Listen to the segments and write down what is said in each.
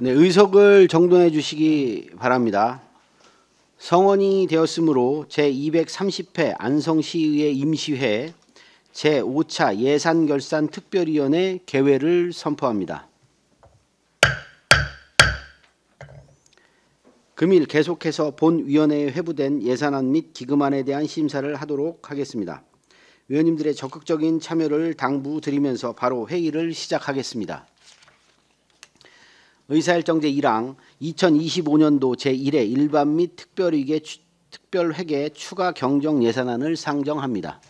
네, 의석을 정돈해 주시기 바랍니다. 성원이 되었으므로 제230회 안성시의회 임시회 제5차 예산결산특별위원회 개회를 선포합니다. 금일 계속해서 본위원회에 회부된 예산안 및 기금안에 대한 심사를 하도록 하겠습니다. 위원님들의 적극적인 참여를 당부드리면서 바로 회의를 시작하겠습니다. 의사일정 제1항 2025년도 제1회 일반 및 특별회계 추가 경정 예산안을 상정합니다.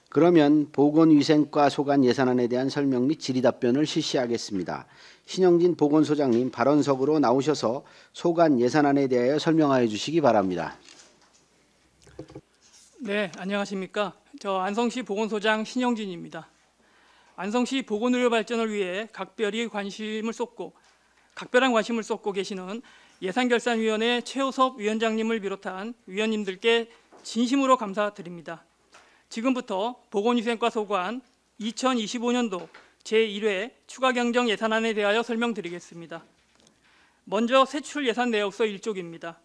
그러면 보건위생과 소관 예산안에 대한 설명 및 질의답변을 실시하겠습니다. 신영진 보건소장님 발언석으로 나오셔서 소관 예산안에 대하여 설명하여 주시기 바랍니다. 네, 안녕하십니까. 저 안성시 보건소장 신영진입니다. 안성시 보건의료 발전을 위해 각별한 관심을 쏟고 계시는 예산결산위원회 최호섭 위원장님을 비롯한 위원님들께 진심으로 감사드립니다. 지금부터 보건위생과 소관 2025년도 제1회 추가경정 예산안에 대하여 설명드리겠습니다. 먼저 세출 예산 내역서 1쪽입니다.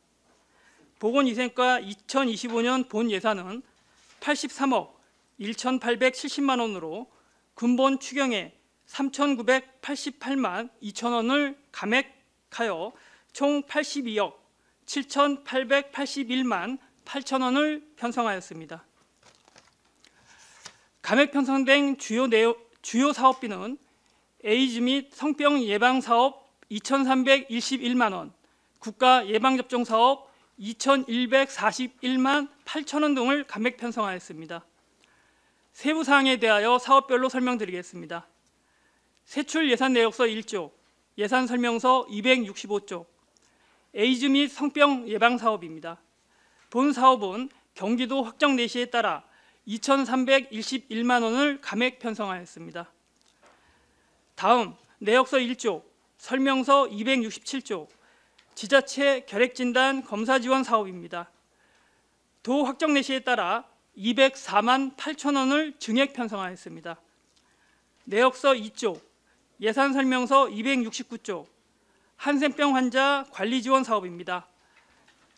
보건위생과 2025년 본 예산은 83억 1,870만 원으로 근본 추경에 3,988만 2천 원을 감액하여 총 82억 7,881만 8천 원을 편성하였습니다. 감액 편성된 주요 사업비는 에이즈 및 성병 예방 사업 2,321만 원, 국가 예방접종 사업 2,141만 8천 원 등을 감액 편성하였습니다. 세부 사항에 대하여 사업별로 설명드리겠습니다. 세출 예산 내역서 1조, 예산 설명서 265쪽, 에이즈 및 성병 예방 사업입니다. 본 사업은 경기도 확정 내시에 따라 2,321만 원을 감액 편성하였습니다. 다음 내역서 1조, 설명서 267조, 지자체 결핵진단 검사 지원 사업입니다. 도 확정 내시에 따라 204만 8천 원을 증액 편성하였습니다. 내역서 2조, 예산 설명서 269조, 한센병 환자 관리 지원 사업입니다.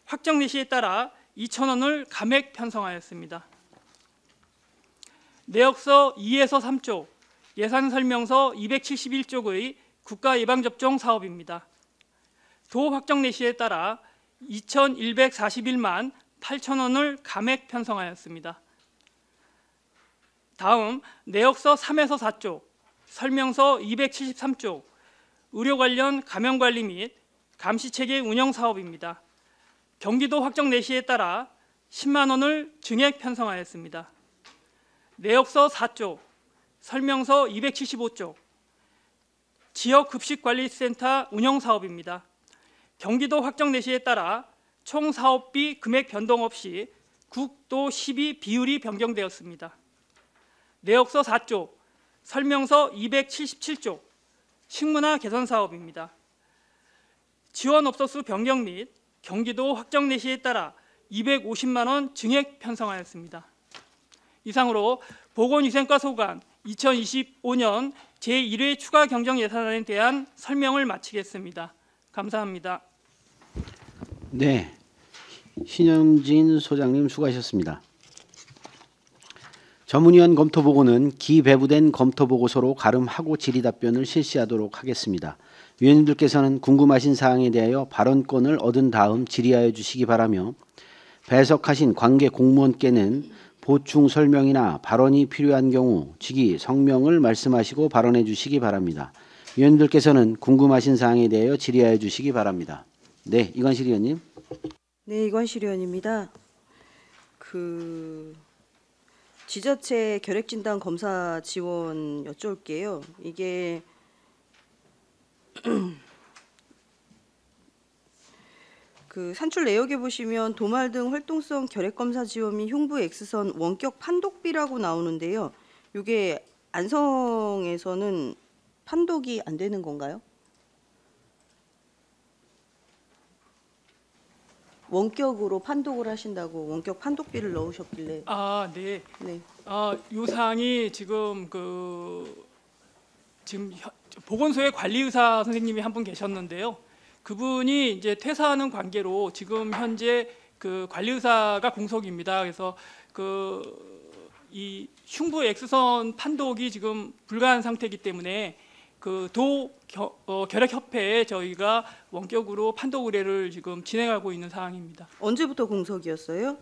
확정 내시에 따라 2천 원을 감액 편성하였습니다. 내역서 2에서 3조, 예산 설명서 271쪽의 국가 예방접종 사업입니다. 도 확정 내시에 따라 2,141만 8천 원을 감액 편성하였습니다. 다음 내역서 3에서 4조, 설명서 273조, 의료 관련 감염관리 및 감시체계 운영 사업입니다. 경기도 확정 내시에 따라 10만 원을 증액 편성하였습니다. 내역서 4조, 설명서 275조, 지역급식관리센터 운영 사업입니다. 경기도 확정 내시에 따라 총 사업비 금액 변동 없이 국도 12 비율이 변경되었습니다. 내역서 4조, 설명서 277조, 식문화 개선 사업입니다. 지원 업소수 변경 및 경기도 확정 내시에 따라 250만 원 증액 편성하였습니다. 이상으로 보건위생과 소관 2025년 제1회 추가 경정 예산안에 대한 설명을 마치겠습니다. 감사합니다. 네, 신영진 소장님 수고하셨습니다. 전문위원 검토보고는 기배부된 검토보고서로 가름하고 질의답변을 실시하도록 하겠습니다. 위원님들께서는 궁금하신 사항에 대하여 발언권을 얻은 다음 질의하여 주시기 바라며 배석하신 관계 공무원께는 보충 설명이나 발언이 필요한 경우 직위 성명을 말씀하시고 발언해 주시기 바랍니다. 위원님들께서는 궁금하신 사항에 대하여 질의하여 주시기 바랍니다. 네, 이관실 의원님. 네, 이관실 의원입니다. 지자체 결핵진단 검사 지원 여쭤볼게요. 이게 산출 내역에 보시면 도말 등 활동성 결핵검사 지원 및 흉부 X선 원격 판독비라고 나오는데요. 이게 안성에서는 판독이 안 되는 건가요? 원격으로 판독을 하신다고 원격 판독비를 넣으셨길래 아, 네. 네. 요 사항이 지금 보건소에 관리의사 선생님이 한 분 계셨는데요. 그분이 이제 퇴사하는 관계로 지금 현재 그 관리의사가 공석입니다. 그래서 이 흉부 X선 판독이 지금 불가한 상태이기 때문에 결핵협회에 저희가 원격으로 판독 의뢰를 지금 진행하고 있는 상황입니다. 언제부터 공석이었어요?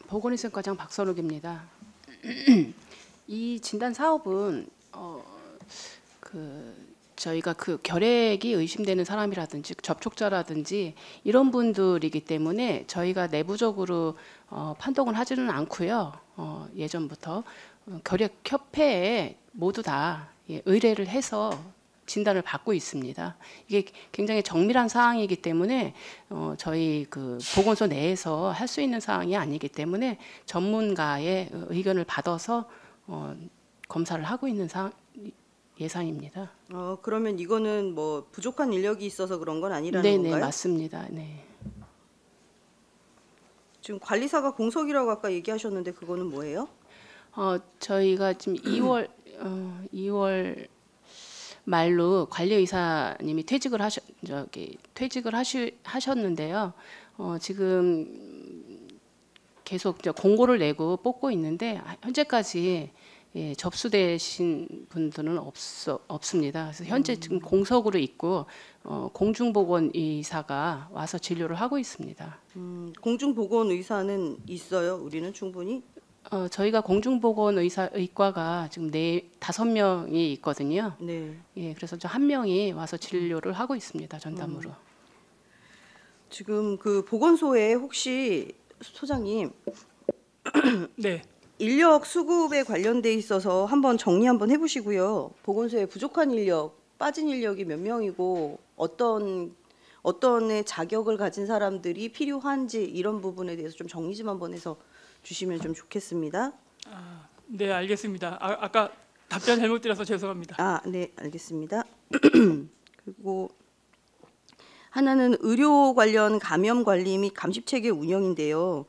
보건위생과장 박선욱입니다. 이 진단 사업은 저희가 결핵이 의심되는 사람이라든지 접촉자라든지 이런 분들이기 때문에 저희가 내부적으로 판독은 하지는 않고요. 예전부터 결핵협회에 모두 다 의뢰를 해서 진단을 받고 있습니다. 이게 굉장히 정밀한 사항이기 때문에 저희 보건소 내에서 할 수 있는 사항이 아니기 때문에 전문가의 의견을 받아서 검사를 하고 있는 예산입니다. 그러면 이거는 뭐 부족한 인력이 있어서 그런 건 아니라는 네네, 건가요? 맞습니다. 네. 지금 관리사가 공석이라고 아까 얘기하셨는데 그거는 뭐예요? 저희가 지금 2월 말로 관리의사님이 퇴직을 하셨는데요. 지금 계속 공고를 내고 뽑고 있는데 현재까지 접수되신 분들은 없습니다. 그래서 현재 지금 공석으로 있고 공중보건의사가 와서 진료를 하고 있습니다. 공중보건의사는 있어요? 우리는 충분히? 저희가 공중보건의과가 지금 5명이 있거든요. 네. 그래서 저 1명이 와서 진료를 하고 있습니다. 전담으로. 지금 보건소에 혹시 소장님 네. 인력 수급에 관련돼 있어서 한번 정리 한번 해보시고요. 보건소에 부족한 인력, 빠진 인력이 몇 명이고 어떤의 자격을 가진 사람들이 필요한지 이런 부분에 대해서 좀 정리 좀 한번 해서 주시면 좀 좋겠습니다. 네, 알겠습니다. 아까 답변 잘못 드려서 죄송합니다. 네, 알겠습니다. 그리고 하나는 의료 관련 감염 관리 및 감시 체계 운영인데요.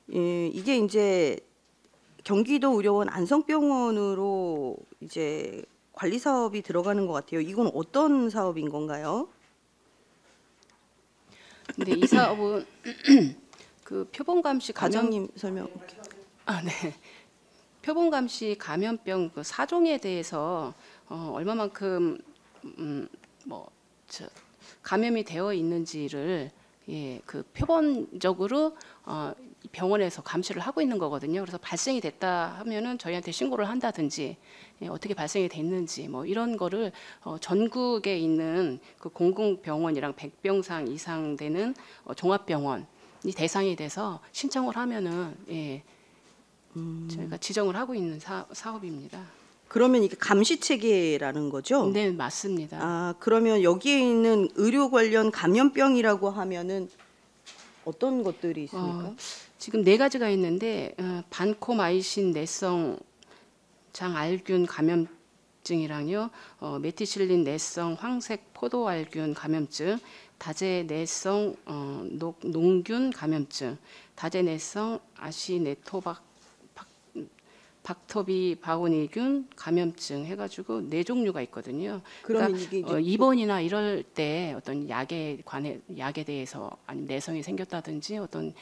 이게 이제 경기도 의료원 안성병원으로 이제 관리 사업이 들어가는 것 같아요. 이건 어떤 사업인 건가요? 근데 이 사업은 표본 감시 과장님 설명. 네. 표본 감시 감염병 사종에 대해서 얼마만큼 감염이 되어 있는지를 표본적으로 병원에서 감시를 하고 있는 거거든요. 그래서 발생이 됐다 하면은 저희한테 신고를 한다든지 어떻게 발생이 됐는지 이런 거를 전국에 있는 공공병원이랑 100병상 이상 되는 종합병원이 대상이 돼서 신청을 하면은 저희가 지정을 하고 있는 사업입니다. 그러면 이게 감시 체계라는 거죠? 네, 맞습니다. 그러면 여기에 있는 의료 관련 감염병이라고 하면은 어떤 것들이 있습니까? 지금 4가지가 있는데 반코마이신 내성 장알균 감염증이랑요, 메티실린 내성 황색 포도알균 감염증, 다제 내성 농균 감염증, 다제 내성 박터비 바오니균 감염증 해가지고 4종류가 있거든요. 그러면 그러니까 이게 이제 입원이나 이럴 때 어떤 약에 대해서 아니면 내성이 생겼다든지 어떤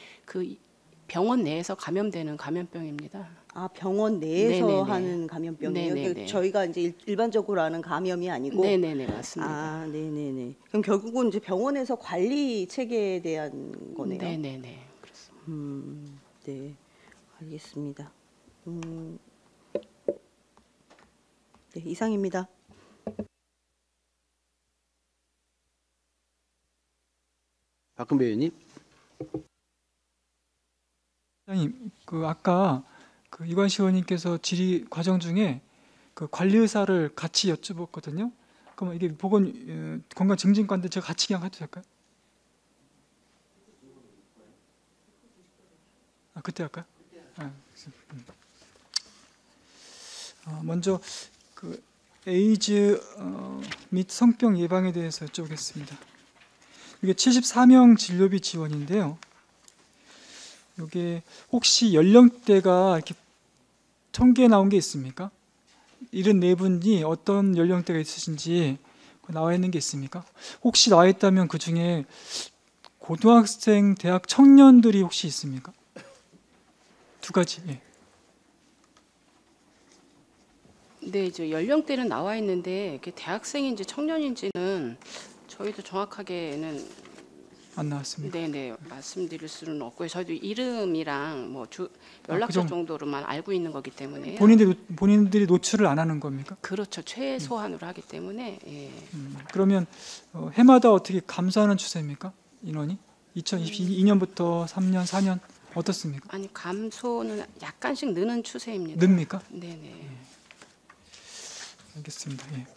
병원 내에서 감염되는 감염병입니다. 병원 내에서 네네네. 하는 감염병이에요. 네네네. 그러니까 저희가 이제 일반적으로 아는 감염이 아니고. 네네네, 맞습니다. 네네네. 그럼 결국은 이제 병원에서 관리 체계에 대한 거네요. 네네네, 그렇습니다. 네, 알겠습니다. 네, 이상입니다. 박근배 의원님. 원장님, 아까 이관식 의원님께서 질의 과정 중에 관리의사를 같이 여쭤봤거든요. 그럼 이게 건강증진과인데 제가 같이 그냥 해도 될까요? 그때 할까요? 먼저 그 에이즈 및 성병 예방에 대해서 여쭤보겠습니다. 이게 74명 진료비 지원인데요. 이게 혹시 연령대가 이렇게 통계에 나온 게 있습니까? 74분이 어떤 연령대가 있으신지 나와 있는 게 있습니까? 혹시 나와 있다면 그 중에 고등학생, 대학 청년들이 혹시 있습니까? 두 가지. 예. 네, 저 연령대는 나와 있는데 이게 대학생인지 청년인지는 저희도 정확하게는 안 나왔습니다. 네네 말씀드릴 수는 없고요. 저희도 이름이랑 뭐 연락처 정도로만 알고 있는 거기 때문에 본인들이 노출을 안 하는 겁니까? 그렇죠. 최소한으로 하기 때문에 예. 그러면 해마다 어떻게 감소하는 추세입니까? 인원이 2022년부터 3년, 4년 어떻습니까? 아니 감소는 약간씩 느는 추세입니다. 늡니까? 네네. 알겠습니다. 예.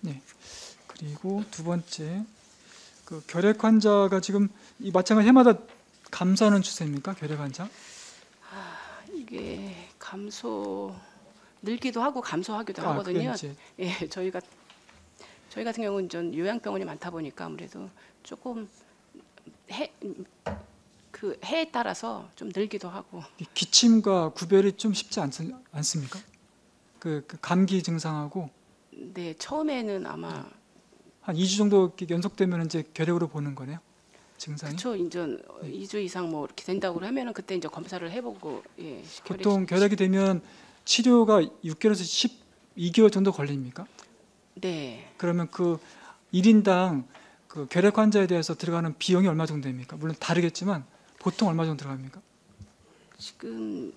네. 그리고 두 번째, 그 결핵 환자가 지금 이 마찬가지 해마다 감소하는 추세입니까? 결핵 환자? 이게 늘기도 하고 감소하기도 하거든요. 이제 예, 저희 같은 경우는 전 요양병원이 많다 보니까 아무래도 조금 해에 따라서 좀 늘기도 하고. 이 기침과 구별이 좀 쉽지 않습니까? 그 감기 증상하고 네, 처음에는 아마 한 2주 정도 이렇게 연속되면 이제 결핵으로 보는 거네요. 증상이. 그렇죠. 이제 2주 이상 뭐 이렇게 된다고 하면은 그때 이제 검사를 해보고 예. 보통 결핵이 되면 치료가 6개월에서 12개월 정도 걸립니까? 네. 그러면 그 1인당 그 결핵 환자에 대해서 들어가는 비용이 얼마 정도 됩니까? 물론 다르겠지만 보통 얼마 정도 들어갑니까? 지금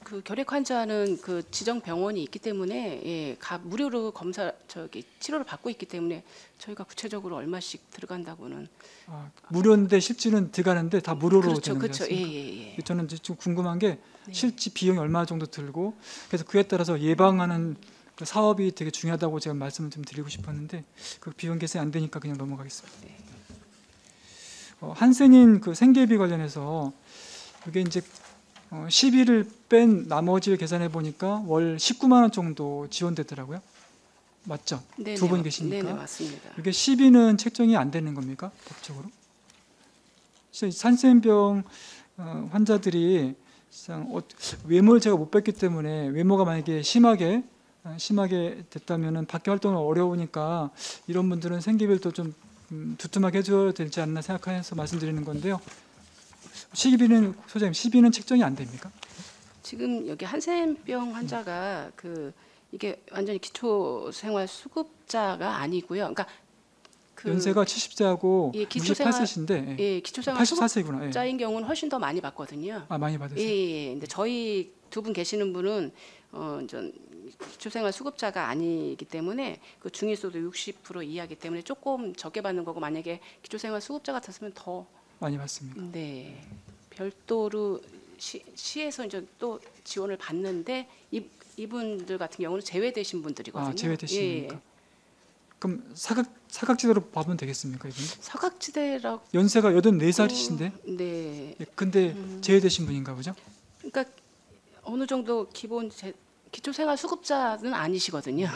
그 결핵 환자는 그 지정 병원이 있기 때문에 예, 무료로 치료를 받고 있기 때문에 저희가 구체적으로 얼마씩 들어간다고는 무료인데 실제는 들어가는데 다 무료로 그렇죠, 되는 그렇죠. 거죠. 예. 저는 이제 좀 궁금한 게 네. 실제 비용이 얼마 정도 들고 그래서 그에 따라서 예방하는 그 사업이 되게 중요하다고 제가 말씀을 좀 드리고 싶었는데 그 비용 계산이 안 되니까 그냥 넘어가겠습니다. 네. 한센인 그 생계비 관련해서 이게 이제 10일을 뺀 나머지를 계산해 보니까 월 19만 원 정도 지원되더라고요. 맞죠? 네네, 두 분 계시니까. 네네, 맞습니다. 이게 10일은 책정이 안 되는 겁니까? 법적으로? 산센병 환자들이 외모를 제가 못 뵀기 때문에 외모가 만약에 심하게 됐다면은 밖에 활동을 어려우니까 이런 분들은 생계비를 좀 두툼하게 해줘야 되지 않나 생각해서 말씀드리는 건데요. 소장님 10일은 책정이 안 됩니까? 지금 여기 한센병 환자가 이게 완전히 기초생활수급자가 아니고요. 그러니까 연세가 70세하고 예, 98세신데 예, 기초생활수급자인 84세구나. 예. 경우는 훨씬 더 많이 받거든요. 많이 받으세요. 예. 근데 저희 두 분 계시는 분은 전 기초생활수급자가 아니기 때문에 그 중위소득 60% 이하이기 때문에 조금 적게 받는 거고 만약에 기초생활수급자 같았으면 더 많이 받습니다. 네. 별도로 시에서 이제 또 지원을 받는데 이분들 같은 경우는 제외되신 분들이거든요. 제외되신 예. 분이니까. 그럼 사각지대로 봐면 되겠습니까, 이분? 사각지대라고. 연세가 84살이신데. 네. 근데 제외되신 분인가 보죠? 그러니까 어느 정도 기초생활수급자는 아니시거든요.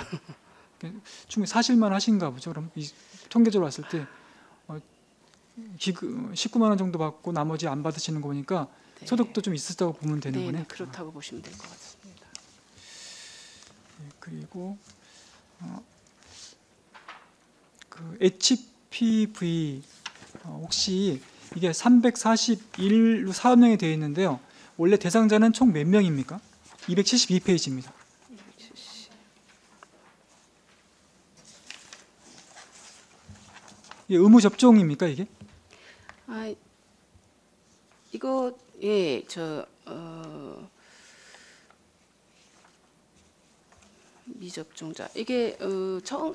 충분히 사실만 하신가 보죠. 그럼 통계적으로 봤을 때 19만 원 정도 받고 나머지 안 받으시는 거 보니까 네. 소득도 좀 있으시다고 보면 되는 네, 거네요. 그렇다고 보시면 될 것 같습니다. 그리고 그 HPV 혹시 이게 341로 사업명이 되어 있는데요. 원래 대상자는 총 몇 명입니까? 272페이지입니다. 이게 의무 접종입니까 이게? 이거 예, 미접종자 이게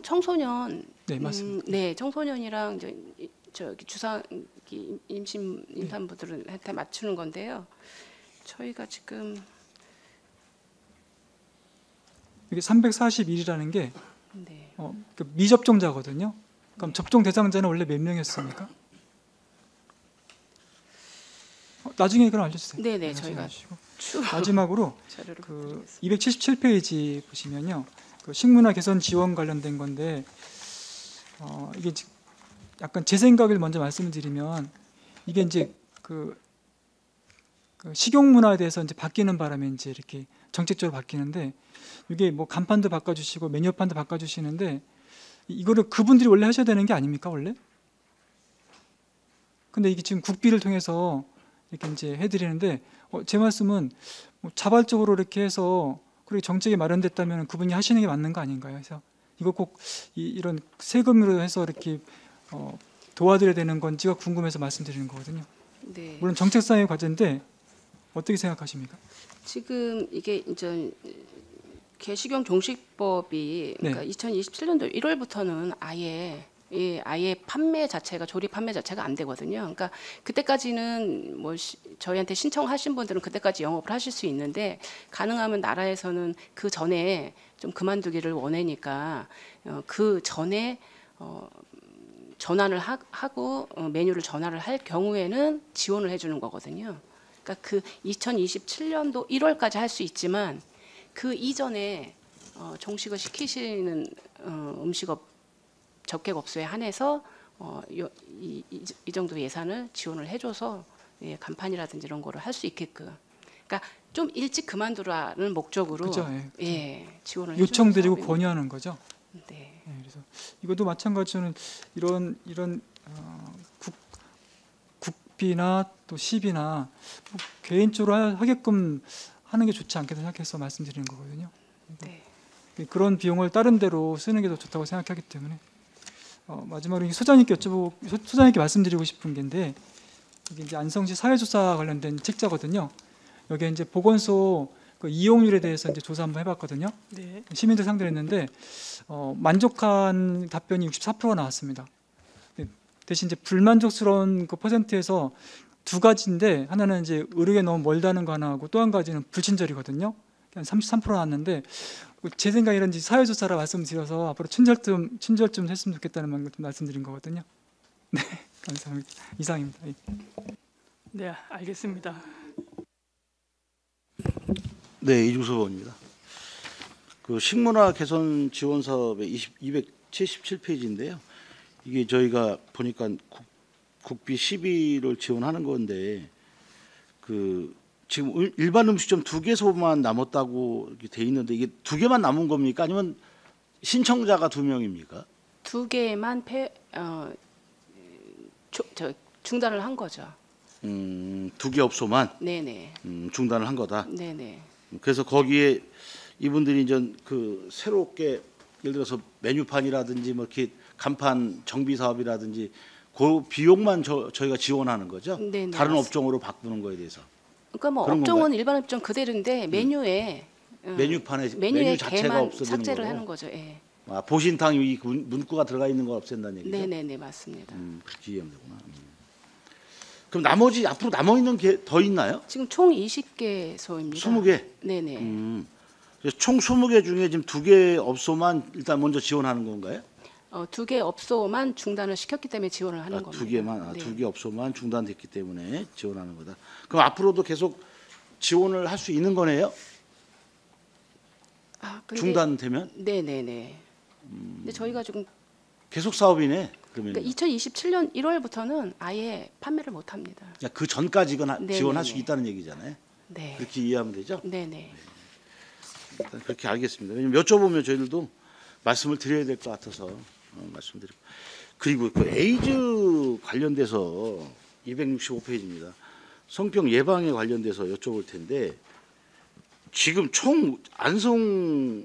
청소년 네, 맞습니다. 네, 청소년이랑 저기 주사기 임산부들한테 맞추는 건데요. 저희가 지금 이게 341이라는 게 네. 그 미접종자거든요. 그럼 접종 대상자는 원래 몇 명이었습니까? 나중에 그럼 알려주세요. 네네, 나중에 저희가 알려주시고. 추후 마지막으로 자료를 그 드리겠습니다. 277페이지 보시면요, 그 식문화 개선 지원 관련된 건데 이게 약간 제 생각을 먼저 말씀을 드리면 이게 이제 그 식용 문화에 대해서 이제 바뀌는 바람에 이제 이렇게 정책적으로 바뀌는데 이게 뭐 간판도 바꿔주시고 메뉴판도 바꿔주시는데 이거를 그분들이 원래 하셔야 되는 게 아닙니까 원래? 근데 이게 지금 국비를 통해서 이렇게 이제 해드리는데 제 말씀은 뭐 자발적으로 이렇게 해서 그리고 정책이 마련됐다면 그분이 하시는 게 맞는 거 아닌가요? 그래서 이거 꼭 이런 세금으로 해서 이렇게 도와드려야 되는 건지가 궁금해서 말씀드리는 거거든요. 네. 물론 정책상의 과제인데 어떻게 생각하십니까? 지금 이게 이제 개식용 종식법이 그러니까 2027년도 1월부터는 아예 판매 자체가 조리 판매 자체가 안 되거든요. 그러니까 그때까지는 뭐 저희한테 신청하신 분들은 그때까지 영업을 하실 수 있는데 가능하면 나라에서는 그 전에 좀 그만두기를 원하니까 그 전에 전환을 하고 메뉴를 전환을 할 경우에는 지원을 해주는 거거든요. 그러니까 그 2027년도 1월까지 할 수 있지만 그 이전에 종식을 시키시는 음식업 접객업소에 한해서 이 정도 예산을 지원을 해줘서 간판이라든지 이런 거를 할 수 있게끔, 그러니까 좀 일찍 그만두라는 목적으로 그죠, 지원을 요청드리고 해주는 권유하는 거죠. 네. 그래서 이것도 마찬가지로 이런 국비나 또 시비나 뭐 개인적으로 하게끔 하는 게 좋지 않겠다 생각해서 말씀드리는 거거든요. 네. 그런 비용을 다른 데로 쓰는 게 더 좋다고 생각하기 때문에 마지막으로 소장님께 소장님께 말씀드리고 싶은 게인데 이게 이제 안성시 사회조사 관련된 책자거든요. 여기 이제 보건소 그 이용률에 대해서 이제 조사 한번 해봤거든요. 네. 시민들 상대로 했는데 만족한 답변이 64%가 나왔습니다. 대신 이제 불만족스러운 그 퍼센트에서 두 가지인데 하나는 이제 의료에 너무 멀다는 거 하나하고 또 한 가지는 불친절이거든요. 한 33% 나왔는데 제 생각에는 이제 사회조사라 말씀드려서 앞으로 친절 좀 했으면 좋겠다는 말씀드린 거거든요. 네, 감사합니다. 이상입니다. 네, 알겠습니다. 네, 이중섭 의원입니다. 그 식문화 개선 지원 사업의 277페이지인데요. 이게 저희가 보니까 국비 12를 지원하는 건데 그 지금 일반 음식점 2개소만 남았다고 이렇게 돼 있는데 이게 2개만 남은 겁니까? 아니면 신청자가 2명입니까? 2개만 중단을 한 거죠. 2개 업소만 네네. 중단을 한 거다. 네네. 그래서 거기에 이분들이 이제 그 새롭게 예를 들어서 메뉴판이라든지 뭐 이렇게 간판 정비 사업이라든지 그 비용만 저희가 지원하는 거죠. 네네, 다른 맞습니다. 업종으로 바꾸는 거에 대해서. 그러니까 뭐 그런 업종은 건가요? 일반 업종 그대로인데 메뉴에 메뉴판에 메뉴에 메뉴 자체가 개만 없어지는 삭제를 거고. 하는 거죠. 예. 아, 보신탕 이 문구가 들어가 있는 걸 없앤다는 얘기죠. 네네네, 맞습니다. 그렇게 이해하면 되구나. 그럼 나머지 앞으로 남아 있는 게 더 있나요? 지금 총 20개소입니다. 20개. 네네. 그래서 총 20개 중에 지금 2개 업소만 일단 먼저 지원하는 건가요? 2개 업소만 중단을 시켰기 때문에 지원을 하는 겁니다. 2개만, 네. 2개 업소만 중단됐기 때문에 지원하는 거다. 그럼 앞으로도 계속 지원을 할 수 있는 거네요? 근데- 중단되면 네네네. 근데 저희가 지금 계속 사업이네. 그러면 그러니까 2027년 1월부터는 아예 판매를 못 합니다. 그 전까지건 네네네. 지원할 수 있다는 얘기잖아요. 네. 그렇게 이해하면 되죠? 네네. 일단 그렇게 알겠습니다. 왜냐면 여쭤보면 저희들도 말씀을 드려야 될 것 같아서 말씀드리고. 그리고 그 에이즈 관련돼서 265페이지입니다. 성병 예방에 관련돼서 여쭤볼 텐데 지금 총 안성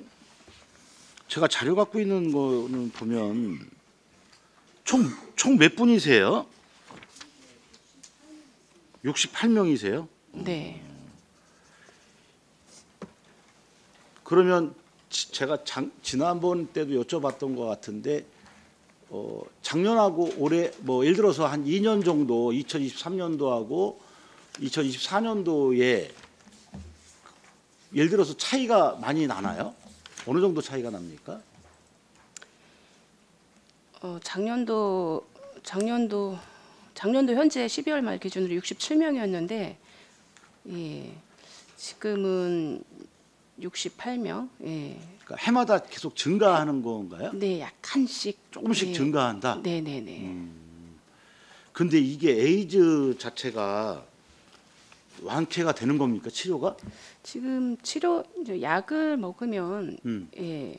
제가 자료 갖고 있는 거는 보면 총 몇 분이세요? 68명이세요? 네. 그러면 제가 지난번 때도 여쭤봤던 것 같은데 작년하고 올해 뭐 예를 들어서 한 2년 정도 2023년도하고 2024년도에 예를 들어서 차이가 많이 나나요? 어느 정도 차이가 납니까? 작년도 현재 12월 말 기준으로 67명이었는데 예, 지금은 68명. 예. 그러니까 해마다 계속 증가하는 건가요? 네, 약간씩 조금씩 예. 증가한다. 네, 네, 네. 근데 이게 에이즈 자체가 완쾌가 되는 겁니까? 치료가? 지금 치료 이제 약을 먹으면 예,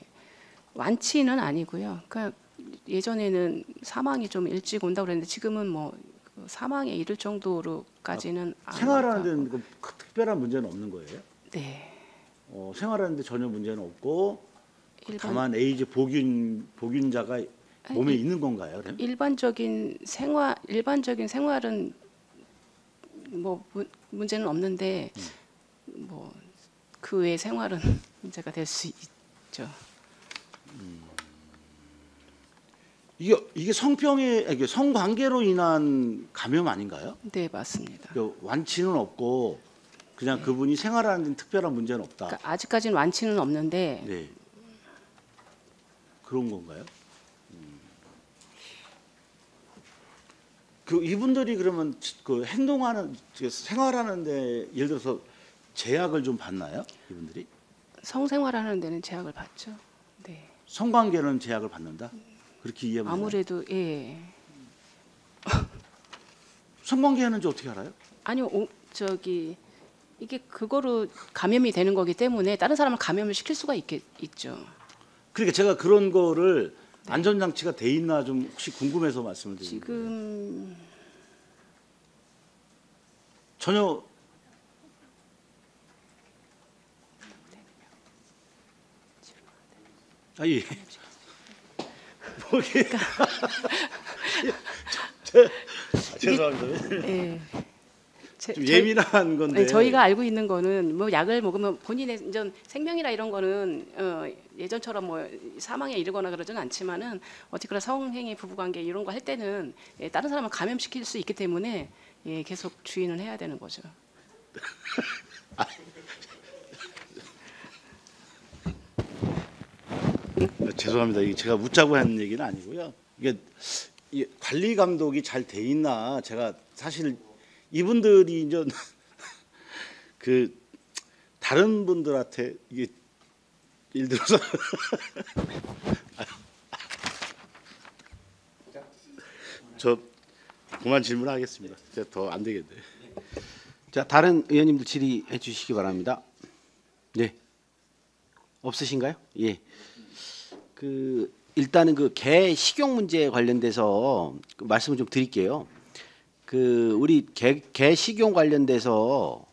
완치는 아니고요. 그러니까 예전에는 사망이 좀 일찍 온다고 그랬는데 지금은 뭐그 사망에 이를 정도로까지는 안 생활하는 가고. 데는 그 특별한 문제는 없는 거예요? 네. 생활하는 데 전혀 문제는 없고 일반- 다만 에이즈 보균자가 몸에 있는 건가요? 그럼? 일반적인 생활은 뭐 문제는 없는데 뭐 그 외의 생활은 문제가 될 수 있죠. 이게 이게 성관계로 인한 감염 아닌가요? 네, 맞습니다. 완치는 없고 그냥 그분이 생활하는 데는 특별한 문제는 없다. 그러니까 아직까지는 완치는 없는데 네. 그런 건가요? 그 이분들이 그러면 그 행동하는 생활하는데 예를 들어서 제약을 좀 받나요? 이분들이 성생활하는 데는 제약을 받죠. 네. 성관계는 제약을 받는다. 그렇게 이해하면 되나요? 아무래도 예. 성관계 하는지 어떻게 알아요? 아니요, 저기 이게 그거로 감염이 되는 거기 때문에 다른 사람을 감염을 시킬 수가 있죠. 그러니까 제가 그런 거를 안전장치가 돼 있나 좀 혹시 궁금해서 말씀을 드리는 거예요. 지금 전혀 예. 뭐게? 죄송합니다. 예. 좀 예민한 건데. 네, 저희가 알고 있는 거는 뭐 약을 먹으면 본인의 이제 생명이나 이런 거는 예전처럼 뭐 사망에 이르거나 그러지는 않지만은 어쨌거나 성행위 부부관계 이런 거 할 때는 예, 다른 사람을 감염시킬 수 있기 때문에 예, 계속 주의는 해야 되는 거죠. 죄송합니다. 이게 제가 묻자고 한 얘기는 아니고요. 이게 관리 감독이 잘 돼 있나 제가 사실 이분들이 이제 그 다른 분들한테 이게 예를 들어서 저 그만 질문하겠습니다. 제가 더 안 되겠네. 자, 다른 의원님들 질의해 주시기 바랍니다. 네. 없으신가요? 예. 그 일단은 그 개 식용 문제에 관련돼서 그 말씀을 좀 드릴게요. 그 우리 개 식용 관련돼서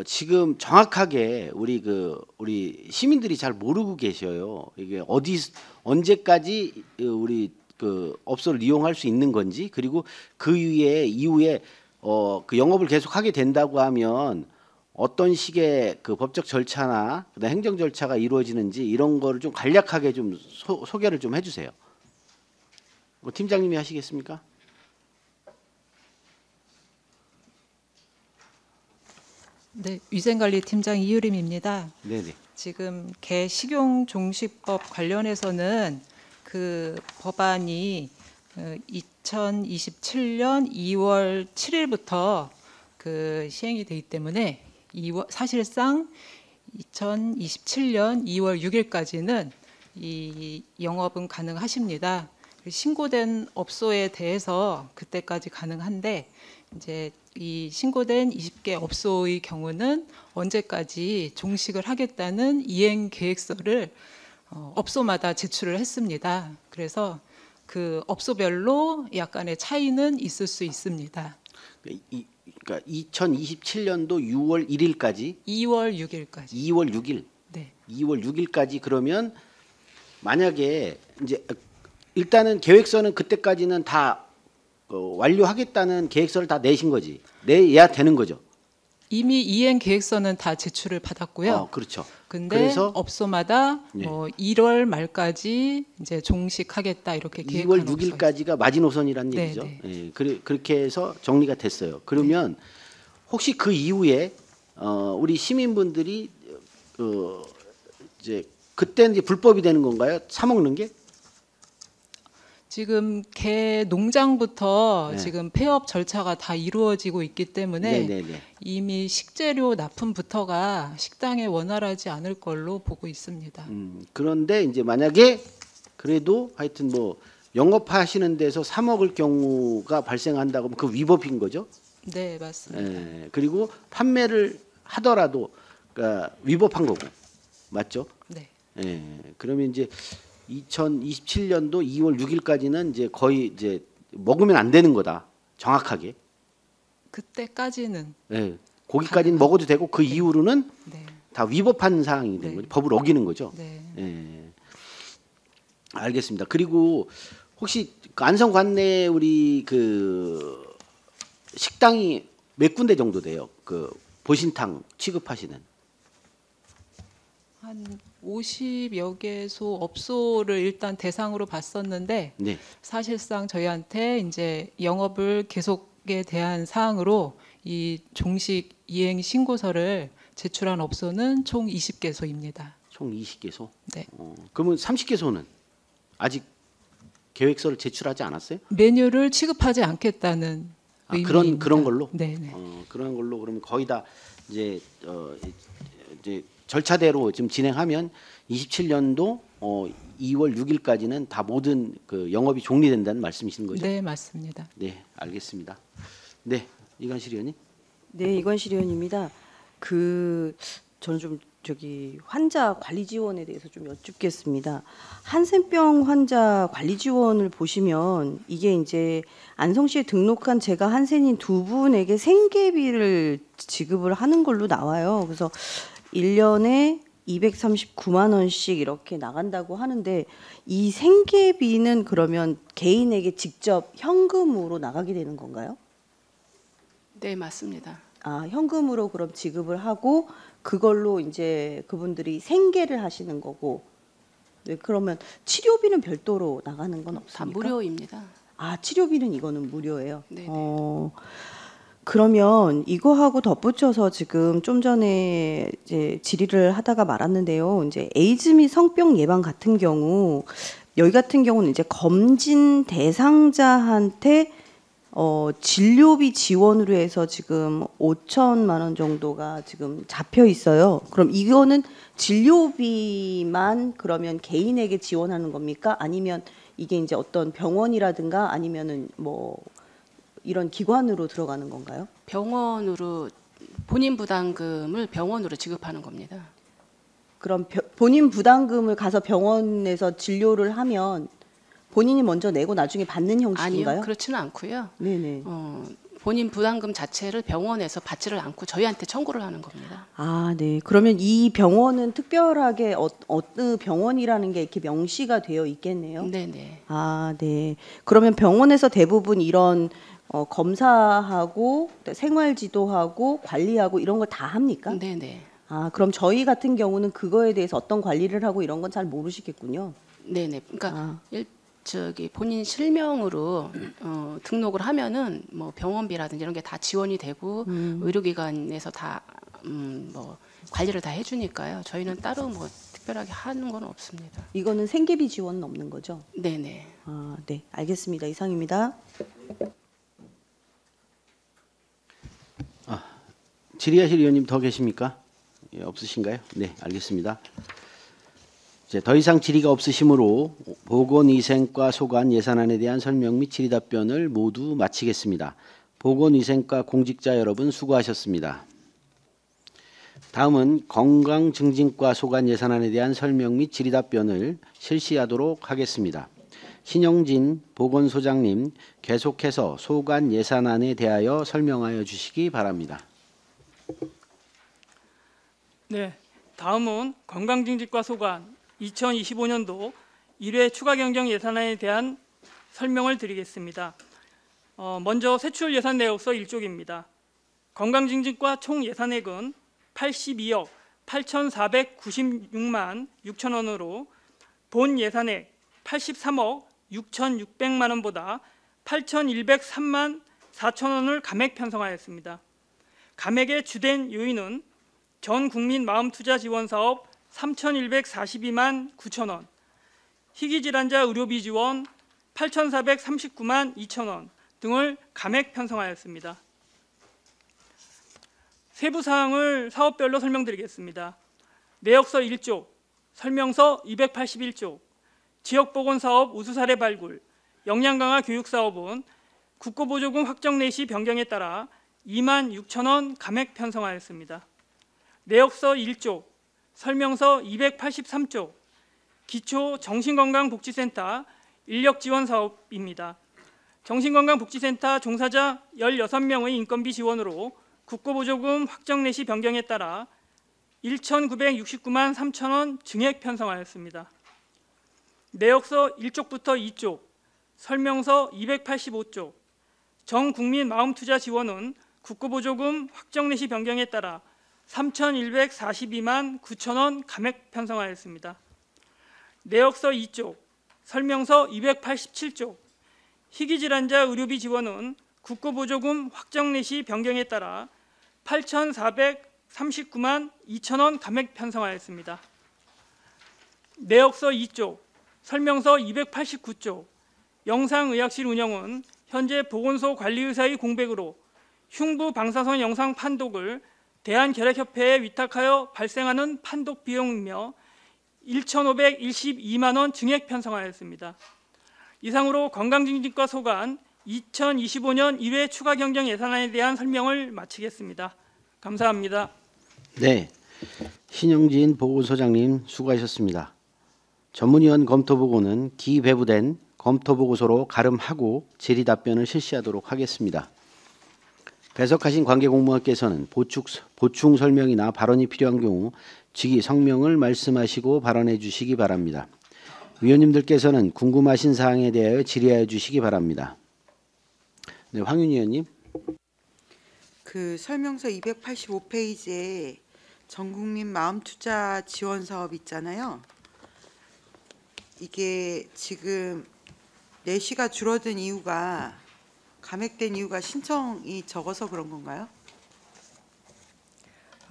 지금 정확하게 우리 시민들이 잘 모르고 계셔요. 이게 언제까지 우리 그 업소를 이용할 수 있는 건지, 그리고 그 이후에 그 영업을 계속하게 된다고 하면 어떤 식의 그 법적 절차나 그다음 행정 절차가 이루어지는지 이런 거를 좀 간략하게 좀 소개를 좀 해주세요. 뭐 팀장님이 하시겠습니까? 네, 위생관리팀장 이유림입니다. 네네. 지금 개 식용 종식법 관련해서는 그 법안이 2027년 2월 7일부터 그 시행이 되기 때문에 사실상 2027년 2월 6일까지는 이 영업은 가능하십니다. 신고된 업소에 대해서 그때까지 가능한데 이제 이 신고된 20개 업소의 경우는 언제까지 종식을 하겠다는 이행 계획서를 업소마다 제출을 했습니다. 그래서 그 업소별로 약간의 차이는 있을 수 있습니다. 그러니까 2027년도 6월 1일까지 2월 6일까지. 2월 6일. 네. 2월 6일까지 그러면 만약에 이제 일단은 계획서는 그때까지는 다 완료하겠다는 계획서를 다 내신 거지. 내야 되는 거죠. 이미 이행 계획서는 다 제출을 받았고요. 그렇죠. 근데 그래서 업소마다 네. 뭐 1월 말까지 이제 종식하겠다 이렇게 2월 계획한 업소 6일까지가 마지노선이란 네, 얘기죠. 네. 예, 그렇게 해서 정리가 됐어요. 그러면 혹시 그 이후에 우리 시민분들이 이제 그때는 이제 불법이 되는 건가요? 사 먹는 게? 지금 개 농장부터 네. 지금 폐업 절차가 다 이루어지고 있기 때문에 네네네. 이미 식재료 납품부터가 식당에 원활하지 않을 걸로 보고 있습니다. 그런데 이제 만약에 그래도 하여튼 뭐 영업하시는 데서 3억을 경우가 발생한다고 하면 그 위법인 거죠. 네, 맞습니다. 예, 그리고 판매를 하더라도 그러니까 위법한 거고 맞죠? 네. 예, 그러면 이제 2027년도 2월 6일까지는 이제 거의 이제 먹으면 안 되는 거다. 정확하게. 그때까지는 예, 고기까지는 먹어도 되고 그 이후로는 네. 다 위법한 사항이 되는 네. 거죠. 법을 어기는 거죠. 네. 예. 알겠습니다. 그리고 혹시 그 안성 관내 우리 그 식당이 몇 군데 정도 돼요? 그 보신탕 취급하시는. 한 50여 개소 업소를 일단 대상으로 봤었는데 네. 사실상 저희한테 이제 영업을 계속에 대한 사항으로 이 종식 이행 신고서를 제출한 업소는 총 20개소입니다. 총 20개소. 네. 그러면 30개소는 아직 계획서를 제출하지 않았어요? 메뉴를 취급하지 않겠다는 아, 의미입니다. 그런 걸로? 네, 네. 그런 걸로 그러면 거의 다 이제 이제 절차대로 지금 진행하면 27년도 2월 6일까지는 다 모든 그 영업이 종료된다는 말씀이신 거죠? 네, 맞습니다. 네, 알겠습니다. 네, 이관실 의원님. 네, 이관실 의원입니다. 저는 좀 환자 관리 지원에 대해서 좀 여쭙겠습니다. 한센병 환자 관리 지원을 보시면 이게 이제 안성시에 등록한 제가 한센인 두 분에게 생계비를 지급을 하는 걸로 나와요. 그래서 1년에 239만 원씩 이렇게 나간다고 하는데 이 생계비는 그러면 개인에게 직접 현금으로 나가게 되는 건가요? 네, 맞습니다. 아, 현금으로 그럼 지급을 하고 그걸로 이제 그분들이 생계를 하시는 거고. 네, 그러면 치료비는 별도로 나가는 건 다 없습니까? 무료입니다. 아, 치료비는 이거는 무료예요. 네네. 그러면 이거하고 덧붙여서 지금 좀 전에 이제 질의를 하다가 말았는데요. 이제 에이즈 및 성병 예방 같은 경우 여기 같은 경우는 이제 검진 대상자한테 진료비 지원으로 해서 지금 5천만 원 정도가 지금 잡혀 있어요. 그럼 이거는 진료비만 그러면 개인에게 지원하는 겁니까? 아니면 이게 이제 어떤 병원이라든가 아니면은 뭐 이런 기관으로 들어가는 건가요? 병원으로 본인 부담금을 병원으로 지급하는 겁니다. 그럼 본인 부담금을 가서 병원에서 진료를 하면 본인이 먼저 내고 나중에 받는 형식인가요? 아니요, 그렇지는 않고요. 네네. 본인 부담금 자체를 병원에서 받지를 않고 저희한테 청구를 하는 겁니다. 아, 네. 그러면 이 병원은 특별하게 어느 병원이라는 게 이렇게 명시가 되어 있겠네요. 네네. 아, 네. 그러면 병원에서 대부분 이런 검사하고 생활지도하고 관리하고 이런 걸 다 합니까? 네네. 아, 그럼 저희 같은 경우는 그거에 대해서 어떤 관리를 하고 이런 건 잘 모르시겠군요. 네네. 그러니까 아. 본인 실명으로 등록을 하면은 뭐 병원비라든지 이런 게 다 지원이 되고 의료기관에서 다 뭐 관리를 다 해주니까요. 저희는 따로 뭐 특별하게 하는 건 없습니다. 이거는 생계비 지원은 없는 거죠? 네네. 아, 네. 알겠습니다. 이상입니다. 질의하실 의원님 더 계십니까? 예, 없으신가요? 네, 알겠습니다. 이제 더 이상 질의가 없으시므로 보건위생과 소관 예산안에 대한 설명 및 질의 답변을 모두 마치겠습니다. 보건위생과 공직자 여러분 수고하셨습니다. 다음은 건강증진과 소관 예산안에 대한 설명 및 질의 답변을 실시하도록 하겠습니다. 신영진 보건소장님 계속해서 소관 예산안에 대하여 설명하여 주시기 바랍니다. 네, 다음은 건강증진과 소관 2025년도 1회 추가 경정 예산안에 대한 설명을 드리겠습니다. 먼저 세출 예산 내역서 1쪽입니다. 건강증진과 총 예산액은 82억 8,496만 6천 원으로 본 예산액 83억 6,600만 원보다 8,103만 4천 원을 감액 편성하였습니다. 감액의 주된 요인은 전 국민 마음투자 지원 사업 3,142만 9천 원, 희귀질환자 의료비 지원 8,439만 2천 원 등을 감액 편성하였습니다. 세부 사항을 사업별로 설명드리겠습니다. 내역서 1쪽, 설명서 281쪽, 지역보건사업 우수사례 발굴, 역량강화 교육사업은 국고보조금 확정 내시 변경에 따라 2만 6천 원 감액 편성하였습니다. 내역서 1쪽, 설명서 283쪽, 기초정신건강복지센터 인력지원 사업입니다. 정신건강복지센터 종사자 16명의 인건비 지원으로 국고보조금 확정 내시 변경에 따라 1,969만 3천 원 증액 편성하였습니다. 내역서 1쪽부터 2쪽, 설명서 285쪽, 정국민 마음투자 지원은 국고보조금 확정 내시 변경에 따라 3,142만 9천 원 감액 편성하였습니다. 내역서 2쪽, 설명서 287쪽, 희귀질환자 의료비 지원은 국고보조금 확정 내시 변경에 따라 8,439만 2천 원 감액 편성하였습니다. 내역서 2쪽, 설명서 289쪽, 영상의학실 운영은 현재 보건소 관리의사의 공백으로 흉부 방사선 영상 판독을 대한결핵협회에 위탁하여 발생하는 판독 비용이며 1,512만 원 증액 편성하였습니다. 이상으로 건강증진과 소관 2025년 1회 추가 경정 예산안에 대한 설명을 마치겠습니다. 감사합니다. 네, 신영진 보건소장님 수고하셨습니다. 전문위원 검토보고는 기배부된 검토보고서로 가름하고 질의 답변을 실시하도록 하겠습니다. 배석하신 관계공무원께서는 보충 설명이나 발언이 필요한 경우 직위 성명을 말씀하시고 발언해 주시기 바랍니다. 위원님들께서는 궁금하신 사항에 대하여 질의하여 주시기 바랍니다. 네, 황윤 의원님. 그 설명서 285페이지에 전국민 마음투자 지원 사업 있잖아요. 이게 지금 내시가 줄어든 이유가 감액된 이유가 신청이 적어서 그런 건가요?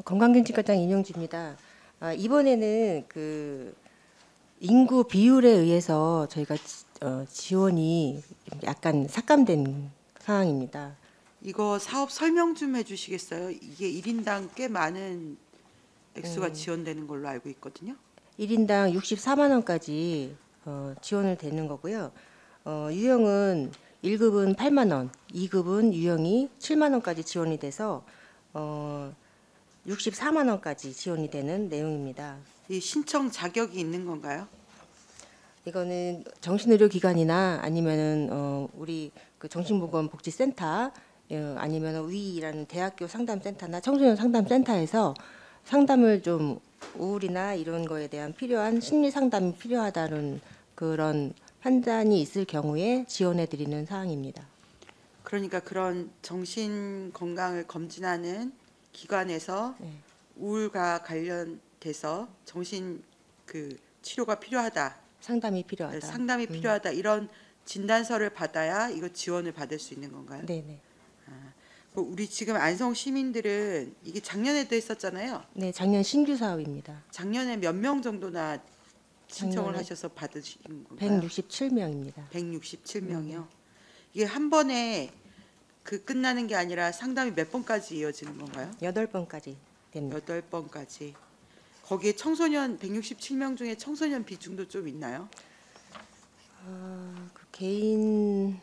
건강증진과장 인용주입니다. 이번에는 그 인구 비율에 의해서 저희가 지원이 약간 삭감된 상황입니다. 이거 사업 설명 좀 해주시겠어요? 이게 1인당 꽤 많은 액수가 지원되는 걸로 알고 있거든요. 1인당 64만 원까지 지원을 되는 거고요. 유형은 1급은 8만 원, 2급은 유형이 7만 원까지 지원이 돼서 64만 원까지 지원이 되는 내용입니다. 이 신청 자격이 있는 건가요? 이거는 정신의료기관이나 아니면은 우리 그 정신보건복지센터 아니면 위라는 대학교 상담센터나 청소년 상담센터에서 상담을 좀 우울이나 이런 거에 대한 필요한 심리 상담이 필요하다는 그런 판단이 있을 경우에 지원해 드리는 사항입니다. 그러니까 그런 정신 건강을 검진하는 기관에서 네. 우울과 관련돼서 정신 그 치료가 필요하다, 상담이 필요하다. 상담이 필요하다 이런 진단서를 받아야 이거 지원을 받을 수 있는 건가요? 네네. 우리 지금 안성 시민들은 이게 작년에도 했었잖아요. 네, 작년 신규 사업입니다. 작년에 몇 명 정도나 신청을 작년에 하셔서 받으신 건가요? 167명입니다. 167명이요. 이게 한 번에 그 끝나는 게 아니라 상담이 몇 번까지 이어지는 건가요? 8번까지 됩니다. 8번까지. 거기에 청소년 167명 중에 청소년 비중도 좀 있나요? 그 개인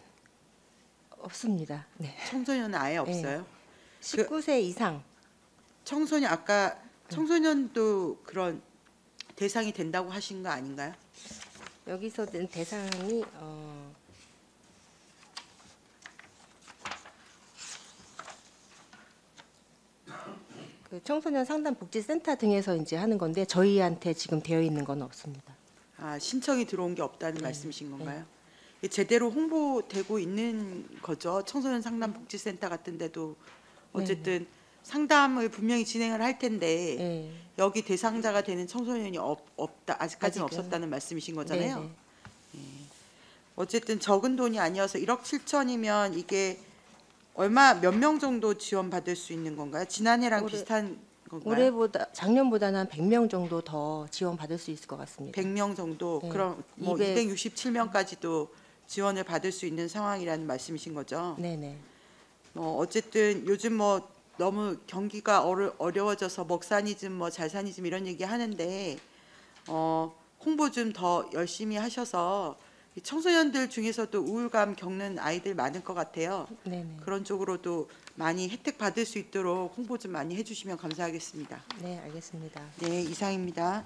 없습니다. 네. 청소년은 아예 없어요. 19세 이상. 청소년 아까 청소년도 그런 대상이 된다고 하신 거 아닌가요? 여기서는 대상이 그 청소년 상담 복지센터 등에서 이제 하는 건데 저희한테 지금 되어 있는 건 없습니다. 아, 신청이 들어온 게 없다는 말씀이신 건가요? 이게 제대로 홍보되고 있는 거죠. 청소년 상담 복지센터 같은 데도 어쨌든 상담을 분명히 진행을 할 텐데 네. 여기 대상자가 되는 청소년이 없다. 아직까지는 아직은. 없었다는 말씀이신 거잖아요. 네네. 어쨌든 적은 돈이 아니어서 1억 7천이면 이게 몇 명 정도 지원받을 수 있는 건가요? 지난해랑 비슷한 건가요? 올해보다 작년보다는 한 100명 정도 더 지원 받을 수 있을 것 같습니다. 100명 정도. 네. 그럼 뭐 267명까지도 지원을 받을 수 있는 상황이라는 말씀이신 거죠? 네네. 어쨌든 요즘 뭐 너무 경기가 어려워져서 먹사니즘 뭐 잘사니즘 이런 얘기 하는데 홍보 좀 더 열심히 하셔서 이 청소년들 중에서도 우울감 겪는 아이들 많을 것 같아요. 네네. 그런 쪽으로도 많이 혜택 받을 수 있도록 홍보 좀 많이 해주시면 감사하겠습니다. 네, 알겠습니다. 네, 이상입니다.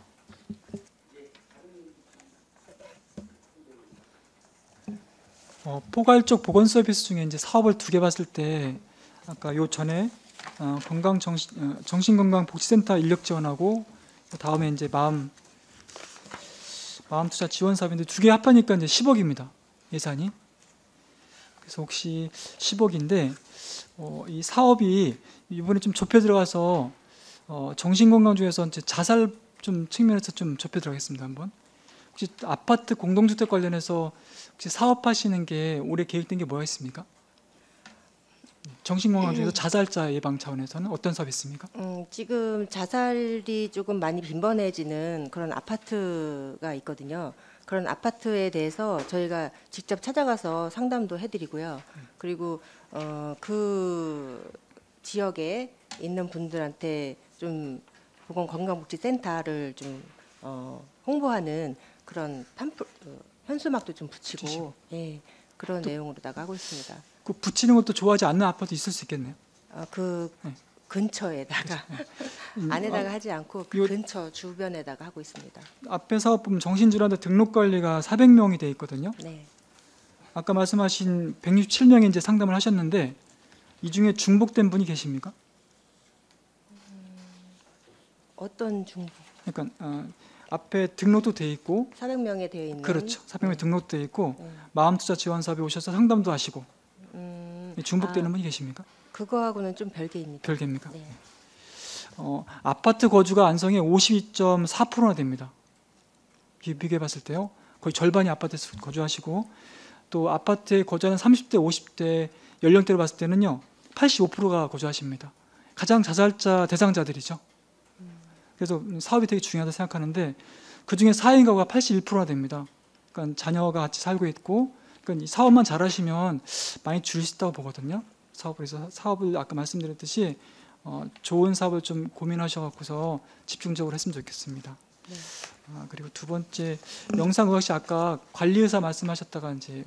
포괄적 보건 서비스 중에 이제 사업을 2개 봤을 때 아까 요 전에 정신건강복지센터 인력 지원하고 다음에 이제 마음 투자 지원 사업인데 2개 합하니까 이제 10억입니다. 예산이. 그래서 혹시 10억인데 이 사업이 이번에 좀 좁혀 들어가서 정신건강 중에서 이제 자살 좀 측면에서 좀 좁혀 들어가겠습니다. 한번. 혹시 아파트 공동주택 관련해서 혹시 사업하시는 게 올해 계획된 게 뭐가 있습니까? 정신건강 중에서 자살자 예방 차원에서는 어떤 사업이 있습니까? 지금 자살이 조금 많이 빈번해지는 그런 아파트가 있거든요. 그런 아파트에 대해서 저희가 직접 찾아가서 상담도 해드리고요. 그리고 그 지역에 있는 분들한테 좀 보건건강복지센터를 좀 홍보하는 그런 현수막도 좀 붙이고 예, 그런 내용으로다가 하고 있습니다. 그 붙이는 것도 좋아하지 않는 아파트 있을 수 있겠네요. 그 네. 근처에다가 안에다가 하지 않고 그 근처 주변에다가 하고 있습니다. 앞에 사업 보면 정신질환자 등록 관리가 400명이 돼 있거든요. 네. 아까 말씀하신 167명이 이제 상담을 하셨는데 이 중에 중복된 분이 계십니까? 어떤 중복? 그러니까 앞에 등록도 돼 있고 400명에 되어 있는 그렇죠. 400명 등록돼 있고 네. 마음투자 지원 사업에 오셔서 상담도 하시고 중복되는 아, 분이 계십니까? 그거하고는 좀 별개입니다. 별개입니까? 네. 아파트 거주가 안성의 52.4%나 됩니다. 비교해 봤을 때요. 거의 절반이 아파트에서 거주하시고 또 아파트에 거주하는 30대, 50대 연령대로 봤을 때는요. 85%가 거주하십니다. 가장 자살자 대상자들이죠. 그래서 사업이 되게 중요하다고 생각하는데 그중에 4인 가구가 81%나 됩니다. 그러니까 자녀가 같이 살고 있고 그러니까 이 사업만 잘하시면 많이 줄일 수 있다고 보거든요. 사업을 아까 말씀드렸듯이 좋은 사업을 좀 고민하셔갖고서 집중적으로 했으면 좋겠습니다. 네. 그리고 두 번째 영상의학시 아까 관리의사 말씀하셨다가 이제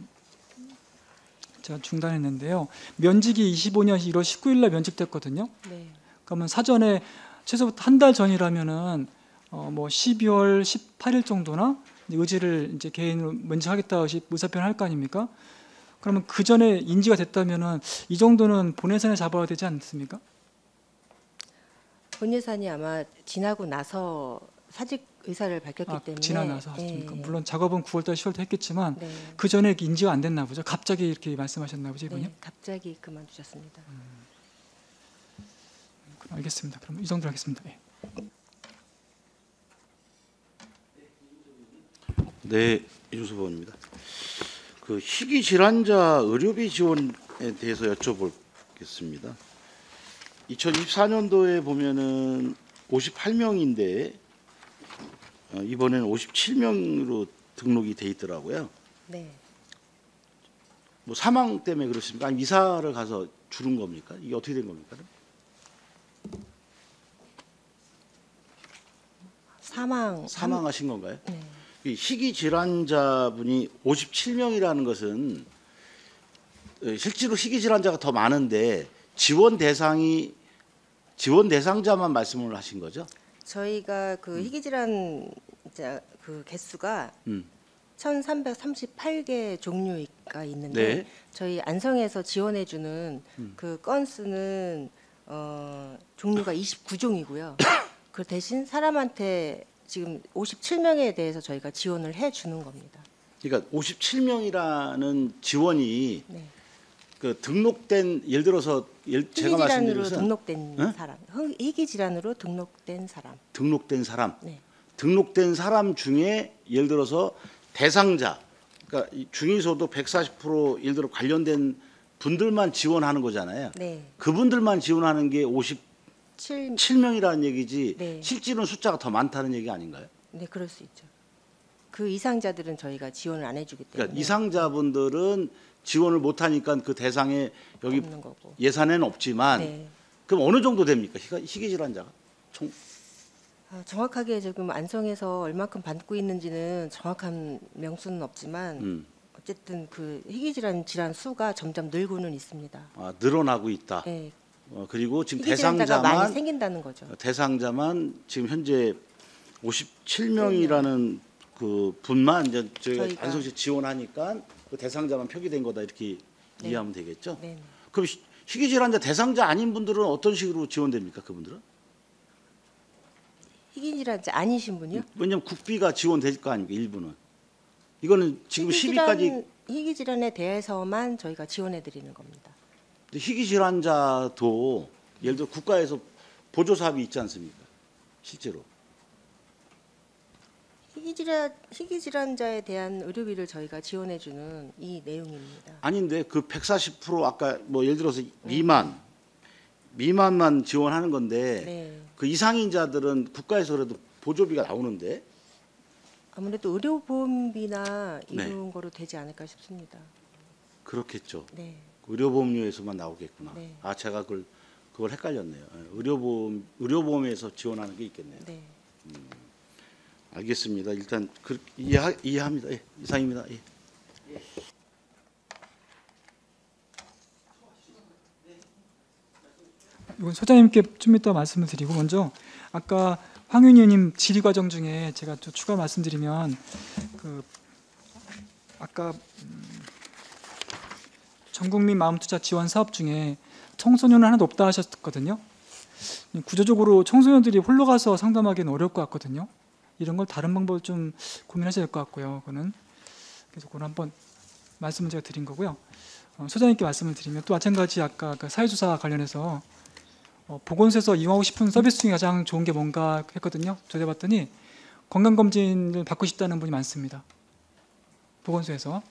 제가 중단했는데요. 면직이 25년 1월 19일 날 면직됐거든요. 네. 그러면 사전에 최소부터 한 달 전이라면은 뭐 12월 18일 정도나 의지를 이제 개인으로 면직하겠다 의사표현 할 거 아닙니까? 그러면 그 전에 인지가 됐다면은 이 정도는 본 예산에 잡아야 되지 않습니까? 본 예산이 아마 지나고 나서 사직 의사를 밝혔기 때문에 지나나서 하십니까? 물론 작업은 9월달, 10월달 했겠지만 네. 그 전에 인지가 안 됐나 보죠. 갑자기 이렇게 말씀하셨나 보죠, 이분요? 네, 갑자기 그만두셨습니다. 알겠습니다. 그럼 이 정도로 하겠습니다. 네. 네, 이준수 의원입니다. 그 희귀 질환자 의료비 지원에 대해서 여쭤보겠습니다. 2024년도에 보면은 58명인데 이번에는 57명으로 등록이 돼 있더라고요. 네. 뭐 사망 때문에 그렇습니까? 아니면 이사를 가서 줄은 겁니까? 이게 어떻게 된 겁니까? 사망하신 건가요? 네. 이 희귀 질환자분이 57명이라는 것은 실제로 희귀 질환자가 더 많은데 지원 대상자만 말씀을 하신 거죠? 저희가 그 희귀질환자 그 개수가 1,338개 종류가 있는데 네. 저희 안성에서 지원해주는 그 건수는 종류가 29종이고요. 그 대신 사람한테 지금 57명에 대해서 저희가 지원을 해주는 겁니다. 그러니까 57명이라는 지원이 네. 그 등록된 예를 들어서 제가 말씀드린 희귀질환으로 것은 등록된 사람, 희귀질환으로 등록된 사람. 등록된 사람, 네. 등록된 사람 중에 예를 들어서 대상자, 그러니까 이 중위소득 140% 예를 들어 관련된 분들만 지원하는 거잖아요. 네. 그분들만 지원하는 게 57명이라는 얘기지 네. 실제로는 숫자가 더 많다는 얘기 아닌가요? 네, 그럴 수 있죠. 그 이상자들은 저희가 지원을 안 해주기 때문에 그러니까 이상자분들은 지원을 못하니까 그 대상에 여기 없는 거고. 예산에는 없지만 네. 그럼 어느 정도 됩니까? 희귀질환자가 총 정확하게 지금 안성에서 얼마큼 받고 있는지는 정확한 명수는 없지만 어쨌든 그 희귀질환 질환 수가 점점 늘고는 있습니다. 늘어나고 있다. 네. 그리고 지금 희귀질환자가 많이 생긴다는 거죠. 대상자만 지금 현재 57명이라는 그 분만 이제 저희가 안성시 지원하니까 그 대상자만 표기된 거다 이렇게 네. 이해하면 되겠죠. 네. 그럼 희귀질환자 대상자 아닌 분들은 어떤 식으로 지원됩니까? 그분들은? 희귀질환자 아니신 분이요? 왜냐하면 국비가 지원될 거 아닙니까? 일부는. 이거는 지금 10위까지 희귀질환에 대해서만 저희가 지원해 드리는 겁니다. 희귀질환자도 예를 들어 국가에서 보조 사업이 있지 않습니까? 실제로. 희귀질환자에 대한 의료비를 저희가 지원해 주는 이 내용입니다. 아닌데 그 140% 아까 뭐 예를 들어서 미만만 지원하는 건데 네. 그 이상인자들은 국가에서 그래도 보조비가 나오는데 아무래도 의료보험비나 이런 네. 거로 되지 않을까 싶습니다. 그렇겠죠. 네. 의료보험료에서만 나오겠구나. 네. 제가 그걸 헷갈렸네요. 의료보험에서 지원하는 게 있겠네요. 네. 알겠습니다. 일단 이해합니다. 예, 이상입니다. 예. 이건 소장님께 좀 이따 말씀을 드리고 먼저 아까 황윤희 의원님 질의 과정 중에 제가 좀 추가 말씀드리면 그 아까 전국민 마음투자 지원 사업 중에 청소년은 하나도 없다 하셨거든요. 구조적으로 청소년들이 홀로 가서 상담하기는 어려울 것 같거든요. 이런 걸 다른 방법을 좀 고민하셔야 될 것 같고요. 그거는 그래서 그걸 한번 말씀을 제가 드린 거고요. 소장님께 말씀을 드리면 또 마찬가지 아까 그 사회조사 관련해서 보건소에서 이용하고 싶은 서비스 중에 가장 좋은 게 뭔가 했거든요. 조사해봤더니 건강검진을 받고 싶다는 분이 많습니다. 보건소에서.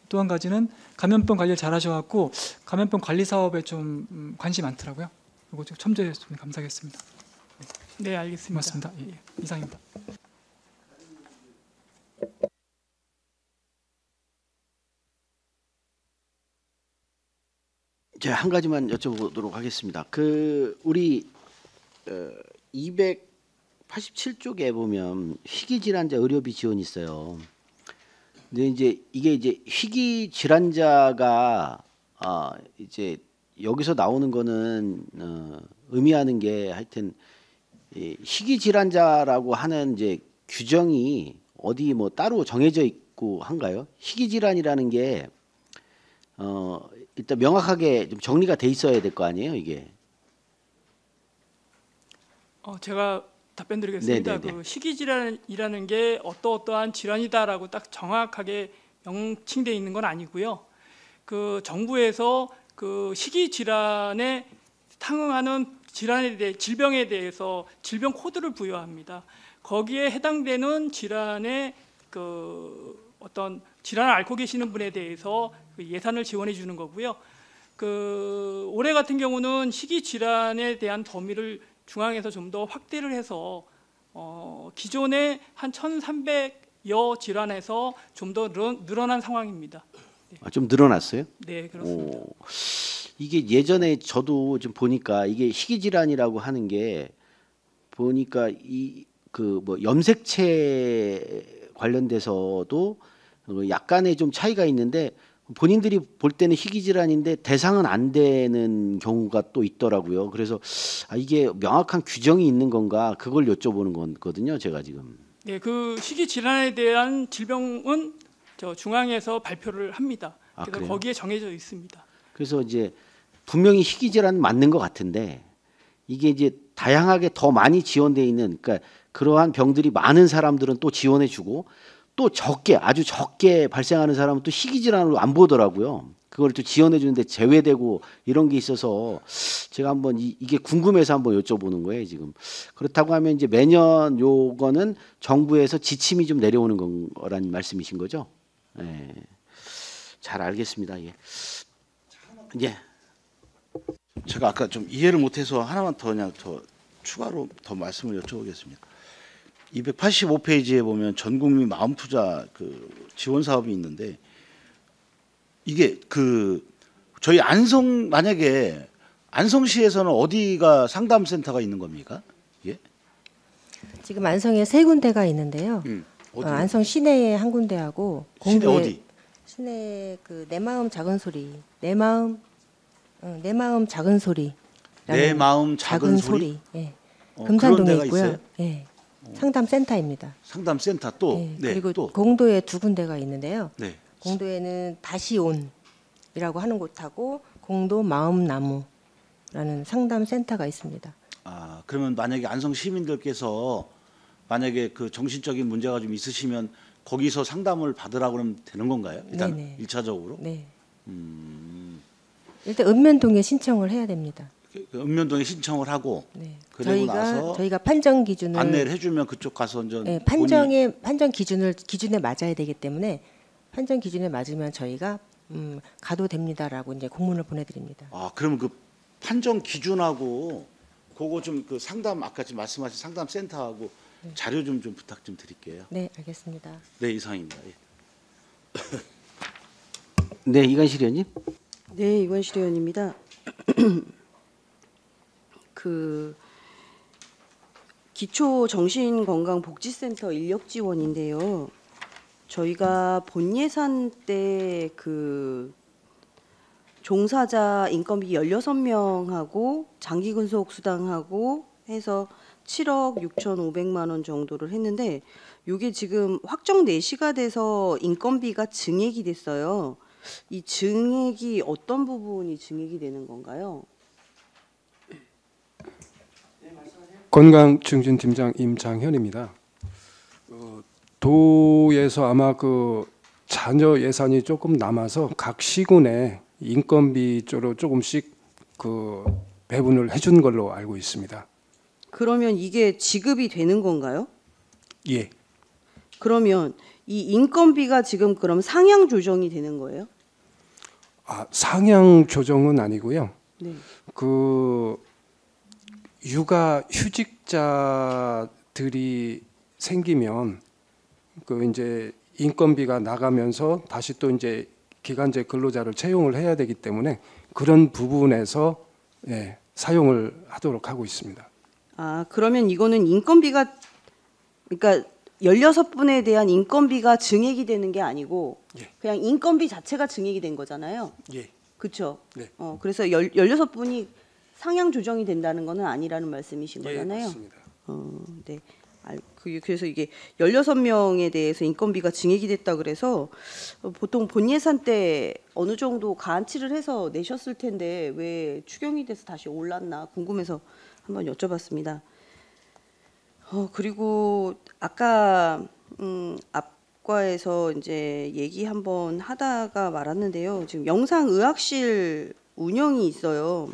또 한 가지는 감염병 관리를 잘 하셔갖고 감염병 관리 사업에 좀 관심이 많더라고요. 이거 좀 첨부해 주시면 감사하겠습니다. 네, 알겠습니다. 고맙습니다. 예, 이상입니다. 제가 한 가지만 여쭤보도록 하겠습니다. 우리 287쪽에 보면 희귀질환자 의료비 지원이 있어요. 근데 이게 희귀질환자가 이제 여기서 나오는 거는 의미하는 게 하여튼 희귀질환자라고 하는 이제 규정이 어디 뭐 따로 정해져 있고 한가요? 희귀질환이라는 게 일단 명확하게 좀 정리가 돼 있어야 될 거 아니에요, 이게. 제가 답변드리겠습니다. 네네네. 그 희귀질환이라는 게 어떠한 질환이다라고 딱 정확하게 명칭되어 있는 건 아니고요. 그 정부에서 그 희귀질환에 상응하는 질병에 대해서 질병 코드를 부여합니다. 거기에 해당되는 질환의 그 어떤 질환을 앓고 계시는 분에 대해서 그 예산을 지원해 주는 거고요. 그 올해 같은 경우는 희귀 질환에 대한 범위를 중앙에서 좀 더 확대를 해서 기존에 한 1,300여 질환에서 좀 더 늘어난 상황입니다. 좀 늘어났어요? 네, 그렇습니다. 이게 예전에 저도 좀 보니까 이게 희귀질환이라고 하는 게 보니까 뭐 염색체 관련돼서도 약간의 좀 차이가 있는데 본인들이 볼 때는 희귀질환인데 대상은 안 되는 경우가 또 있더라고요. 그래서 이게 명확한 규정이 있는 건가 그걸 여쭤보는 거거든요. 제가 지금. 네, 그 희귀질환에 대한 질병은 저 중앙에서 발표를 합니다. 그래서 그래요? 거기에 정해져 있습니다. 그래서 이제 분명히 희귀질환 맞는 것 같은데 이게 이제 다양하게 더 많이 지원돼 있는 그러니까 그러한 병들이 많은 사람들은 또 지원해주고 또 아주 적게 발생하는 사람은 또 희귀질환으로 안 보더라고요. 그걸 또 지원해주는데 제외되고 이런 게 있어서 제가 한번 이게 궁금해서 한번 여쭤보는 거예요 지금. 그렇다고 하면 이제 매년 요거는 정부에서 지침이 좀 내려오는 거란 말씀이신 거죠? 예. 잘 알겠습니다. 예. 예. 제가 아까 좀 이해를 못해서 하나만 더 그냥 더 추가로 더 말씀을 여쭤보겠습니다. 285페이지에 보면 전국민 마음투자 그 지원 사업이 있는데 이게 그 저희 만약에 안성시에서는 어디가 상담센터가 있는 겁니까? 예? 지금 안성에 3군데가 있는데요. 어디? 안성 시내에 한 군데하고 시내 공도에 어디? 시내 그 내 마음 작은 소리, 내 마음 작은 소리, 내 마음 작은 소리? 예. 그런 금산동에 데가 있고요. 있어요? 예. 상담센터입니다. 상담센터 또 예. 네, 그리고 또 공도에 2군데가 있는데요. 네. 공도에는 다시 온이라고 하는 곳하고 공도 마음나무라는 상담센터가 있습니다. 아, 그러면 만약에 안성 시민들께서 만약에 그 정신적인 문제가 좀 있으시면 거기서 상담을 받으라고 그러면 되는 건가요? 일단 네네. 1차적으로. 네. 일단 읍면동에 신청을 해야 됩니다. 그 읍면동에 신청을 하고 네. 그리고 나서 저희가 판정 기준을 안내를 해주면 그쪽 가서 이제 네, 본인이 판정 기준에 맞아야 되기 때문에 판정 기준에 맞으면 저희가 가도 됩니다라고 이제 공문을 보내드립니다. 아, 그러면 그 판정 기준하고 그거 좀 그 상담 아까 지금 말씀하신 상담 센터하고 자료 좀 부탁 좀 드릴게요. 네, 알겠습니다. 네, 이상입니다. 예. 네, 이관실 의원님. 네, 이관실 의원입니다. 그 기초정신건강복지센터 인력 지원인데요. 저희가 본 예산 때 그 종사자 인건비 16명하고 장기 근속 수당하고 해서 7억 6,500만 원 정도를 했는데 이게 지금 확정 내시가 돼서 인건비가 증액이 됐어요. 이 증액이 어떤 부분이 증액이 되는 건가요? 건강증진팀장 임장현입니다. 도에서 아마 그 잔여 예산이 조금 남아서 각 시군에 인건비 쪽으로 조금씩 그 배분을 해준 걸로 알고 있습니다. 그러면 이게 지급이 되는 건가요? 예, 그러면 이 인건비가 지금 그럼 상향 조정이 되는 거예요? 아, 상향 조정은 아니고요. 네. 그 육아 휴직자들이 생기면 그 이제 인건비가 나가면서 다시 또 이제 기간제 근로자를 채용을 해야 되기 때문에 그런 부분에서 예, 사용을 하도록 하고 있습니다. 아, 그러면 이거는 인건비가 그러니까 16분에 대한 인건비가 증액이 되는 게 아니고 예. 그냥 인건비 자체가 증액이 된 거잖아요. 예, 그렇죠? 네. 그래서 16분이 상향 조정이 된다는 거는 아니라는 말씀이신 예, 거잖아요. 맞습니다. 네. 그래서 이게 16명에 대해서 인건비가 증액이 됐다 그래서 보통 본 예산 때 어느 정도 가안치를 해서 내셨을 텐데 왜 추경이 돼서 다시 올랐나 궁금해서 한번 여쭤봤습니다. 그리고 아까 앞과에서 이제 얘기 한번 하다가 말았는데요. 지금 영상의학실 운영이 있어요.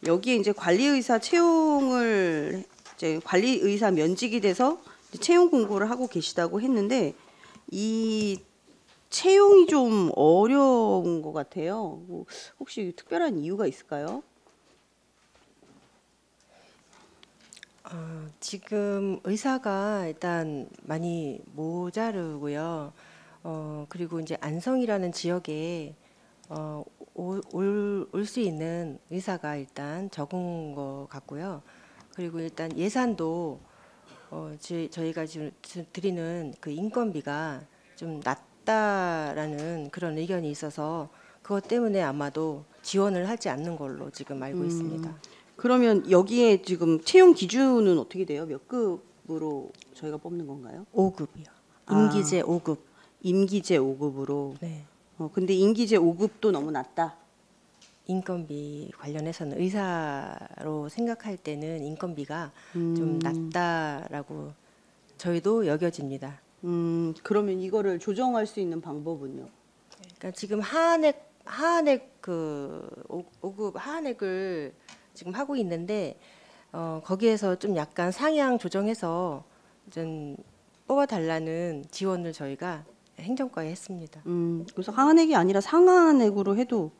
여기에 이제 관리의사 채용을 이제 관리의사 면직이 돼서 채용 공고를 하고 계시다고 했는데 이 채용이 좀 어려운 것 같아요. 뭐 혹시 특별한 이유가 있을까요? 지금 의사가 일단 많이 모자르고요. 그리고 이제 안성이라는 지역에 올 수 있는 의사가 일단 적은 것 같고요. 그리고 일단 예산도 저희가 지금 드리는 그 인건비가 좀 낮다라는 그런 의견이 있어서 그것 때문에 아마도 지원을 하지 않는 걸로 지금 알고 있습니다. 그러면 여기에 지금 채용 기준은 어떻게 돼요? 몇 급으로 저희가 뽑는 건가요? 5급이요. 아. 임기제 5급. 임기제 5급으로. 네. 근데 임기제 5급도 너무 낮다. 인건비 관련해서는 의사로 생각할 때는 인건비가 좀 낮다라고 저희도 여겨집니다. 그러면 이거를 조정할 수 있는 방법은요? 그러니까 지금 하한액 그 5급 하한액을 지금 하고 있는데 거기에서 좀 약간 상향 조정해서 좀 뽑아달라는 지원을 저희가 행정과에 했습니다. 그래서 하한액이 아니라 상한액으로 해도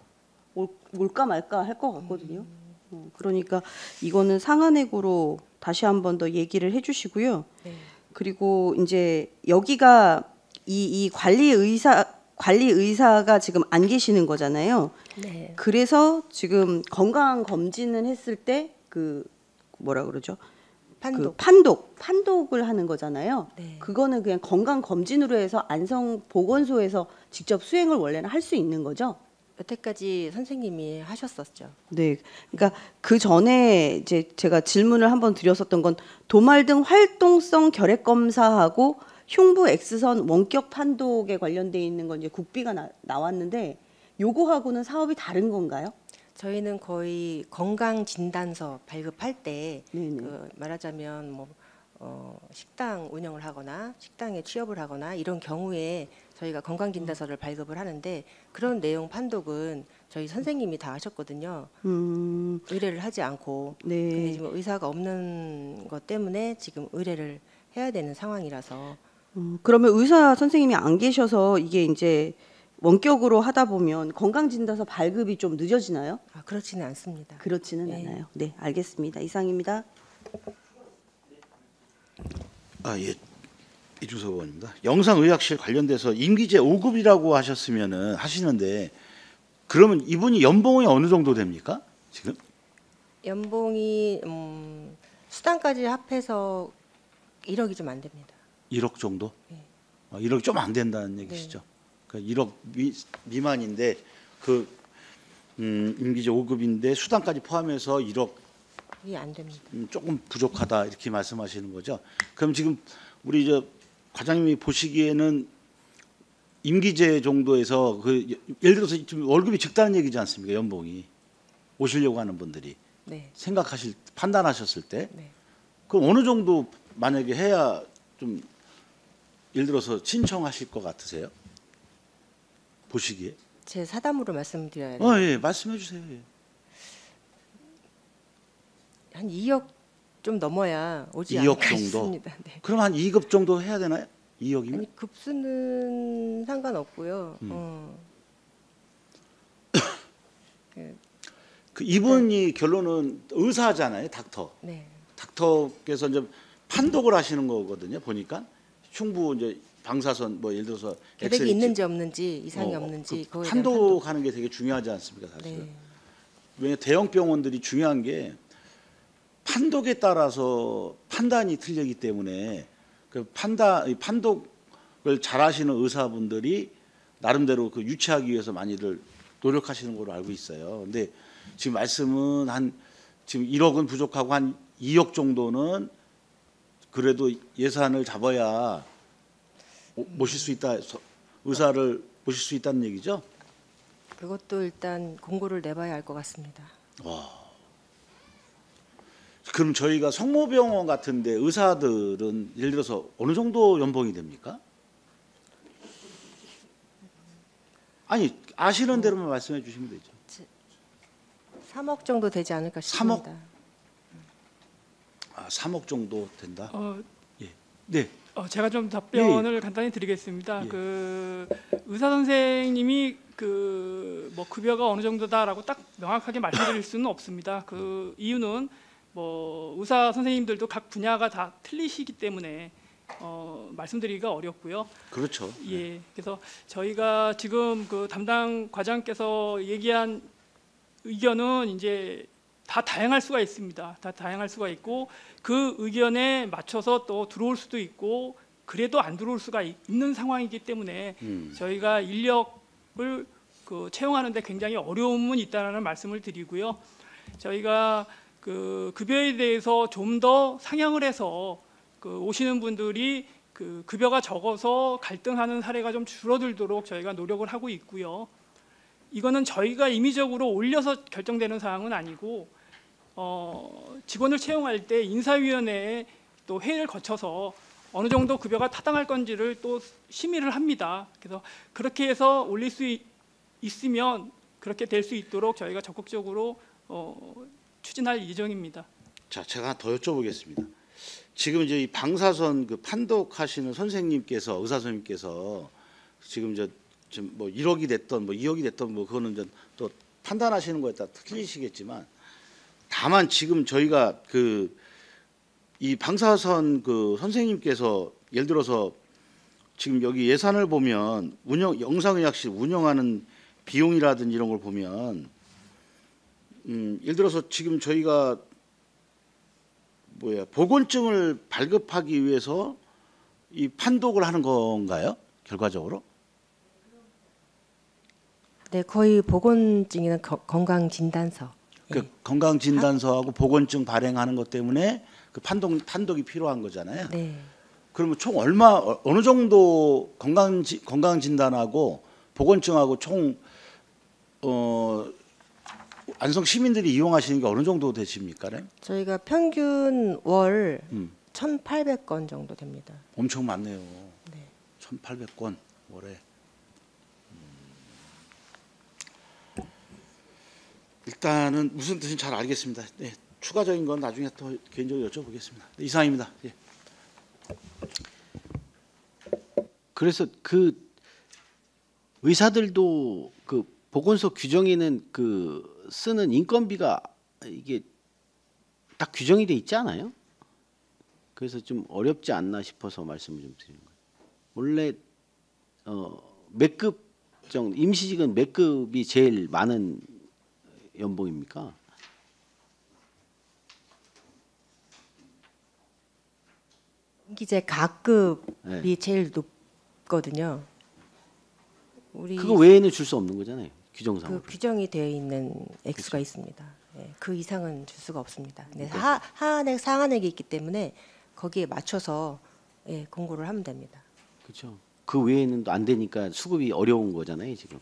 올까 말까 할 것 같거든요. 그러니까 이거는 상한액으로 다시 한 번 더 얘기를 해주시고요. 네. 그리고 이제 여기가 이 관리 의사가 지금 안 계시는 거잖아요. 네. 그래서 지금 건강 검진을 했을 때 그 뭐라 그러죠? 판독. 그 판독을 하는 거잖아요. 네. 그거는 그냥 건강 검진으로 해서 안성 보건소에서 직접 수행을 원래는 할 수 있는 거죠. 여태까지 선생님이 하셨었죠. 네, 그러니까 그 전에 이제 제가 질문을 한번 드렸었던 건 도말 등 활동성 결핵 검사하고 흉부 X선 원격 판독에 관련돼 있는 건 이제 국비가 나왔는데 요거하고는 사업이 다른 건가요? 저희는 거의 건강 진단서 발급할 때 네네. 그 말하자면 뭐 식당 운영을 하거나 식당에 취업을 하거나 이런 경우에 저희가 건강 진단서를 발급을 하는데 그런 내용 판독은 저희 선생님이 다 하셨거든요. 의뢰를 하지 않고. 네. 근데 지금 의사가 없는 것 때문에 지금 의뢰를 해야 되는 상황이라서. 그러면 의사 선생님이 안 계셔서 이게 이제 원격으로 하다 보면 건강진단서 발급이 좀 늦어지나요? 아, 그렇지는 않습니다. 그렇지는 네. 않아요. 네, 알겠습니다. 이상입니다. 예. 이준석 의원입니다. 영상의학실 관련돼서 임기제 5급이라고 하시는데 그러면 이분이 연봉이 어느 정도 됩니까? 지금? 연봉이 수당까지 합해서 1억이 좀 안 됩니다. 1억 정도? 네. 1억이 좀 안 된다는 얘기시죠? 그러니까 1억 미만인데 그 임기제 5급인데 수당까지 포함해서 1억이 안 됩니다. 조금 부족하다 이렇게 말씀하시는 거죠? 그럼 지금 우리 과장님이 보시기에는 임기제 정도에서 예를 들어서 지금 월급이 적다는 얘기지 않습니까? 연봉이 오시려고 하는 분들이 네. 판단하셨을 때 네. 그럼 어느 정도 만약에 해야 좀 예를 들어서 신청하실 것 같으세요? 보시기에? 제 사담으로 말씀드려야 돼요. 예, 말씀해 주세요. 예. 한 2억 좀 넘어야 오지 2억 않을까 정도? 싶습니다. 네. 그럼 한 2급 정도 해야 되나요? 2억이면? 아니, 급수는 상관없고요. 그 이분이 결론은 의사잖아요, 닥터. 네. 닥터께서 이제 판독을 하시는 거거든요. 보니까 흉부 이제 방사선 뭐 예를 들어서 결핵이 있는지 없는지 이상이 없는지 그거에 대한 판독하는 게 되게 중요하지 않습니까, 사실. 네. 왜냐 대형 병원들이 중요한 게 판독에 따라서 판단이 틀리기 때문에 그 판독을 잘하시는 의사분들이 나름대로 그 유치하기 위해서 많이들 노력하시는 걸로 알고 있어요. 근데 지금 말씀은 지금 1억은 부족하고 한 2억 정도는 그래도 예산을 잡아야 모실 수 있다, 의사를 모실 수 있다는 얘기죠? 그것도 일단 공고를 내봐야 할 것 같습니다. 와. 그럼 저희가 성모병원 같은데 의사들은 예를 들어서 어느 정도 연봉이 됩니까? 아니 아시는 대로만 말씀해 주시면 되죠. 3억 정도 되지 않을까 싶습니다. 3억 정도 된다. 예. 네. 제가 좀 답변을 간단히 드리겠습니다. 예. 그 의사 선생님이 뭐 급여가 어느 정도다라고 딱 명확하게 말씀드릴 수는 없습니다. 그 이유는 뭐 의사 선생님들도 각 분야가 다 틀리시기 때문에 말씀드리기가 어렵고요. 그렇죠. 예. 그래서 저희가 지금 그 담당 과장께서 얘기한 의견은 이제 다 다양할 수가 있습니다. 다 다양할 수가 있고 그 의견에 맞춰서 또 들어올 수도 있고 그래도 안 들어올 수가 있는 상황이기 때문에 저희가 인력을 채용하는 데 굉장히 어려움은 있다는 말씀을 드리고요. 저희가 그 급여에 대해서 좀 더 상향을 해서 오시는 분들이 그 급여가 적어서 갈등하는 사례가 좀 줄어들도록 저희가 노력을 하고 있고요. 이거는 저희가 임의적으로 올려서 결정되는 사항은 아니고 직원을 채용할 때 인사위원회에 또 회의를 거쳐서 어느 정도 급여가 타당할 건지를 또 심의를 합니다. 그래서 그렇게 해서 올릴 수 있으면 그렇게 될 수 있도록 저희가 적극적으로 추진할 예정입니다. 자, 제가 하나 더 여쭤보겠습니다. 지금 이제 이 방사선 그 판독하시는 선생님께서 의사 선생님께서 지금 지금 뭐 1억이 됐던 뭐 2억이 됐던 뭐 그거는 이제 또 판단하시는 거에 따라 틀리시겠지만 다만 지금 저희가 이 방사선 그 선생님께서 예를 들어서 지금 여기 예산을 보면 영상의학실 운영하는 비용이라든지 이런 걸 보면 예를 들어서 지금 저희가 보건증을 발급하기 위해서 이 판독을 하는 건가요? 결과적으로? 네, 거의 보건증이나 건강진단서. 그 건강진단서하고 보건증 발행하는 것 때문에 그 판독이 필요한 거잖아요. 네. 그러면 총 어느 정도 건강진단하고 보건증하고 총 안성 시민들이 이용하시는 게 어느 정도 되십니까? 네? 저희가 평균 월 1,800건 정도 됩니다. 엄청 많네요. 네. 1,800건 월에. 일단은 무슨 뜻인지 잘 알겠습니다. 네, 추가적인 건 나중에 또 개인적으로 여쭤보겠습니다. 네, 이상입니다. 예. 그래서 그 의사들도 그 보건소 규정에는 그 쓰는 인건비가 이게 딱 규정이 돼 있지 않아요? 그래서 좀 어렵지 않나 싶어서 말씀을 좀 드리는 거예요. 원래 몇 급 정도 임시직은 몇 급이 제일 많은 연봉입니까? 임기제 가급이 네. 제일 높거든요. 우리 그거 외에는 줄 수 없는 거잖아요. 규정상으로. 그 규정이 되어 있는 액수가 있습니다. 네, 그 이상은 줄 수가 없습니다. 네, 하한액, 상한액이 있기 때문에 거기에 맞춰서 공고를 하면 됩니다. 그렇죠. 그 외에는 또 안 되니까 수급이 어려운 거잖아요, 지금.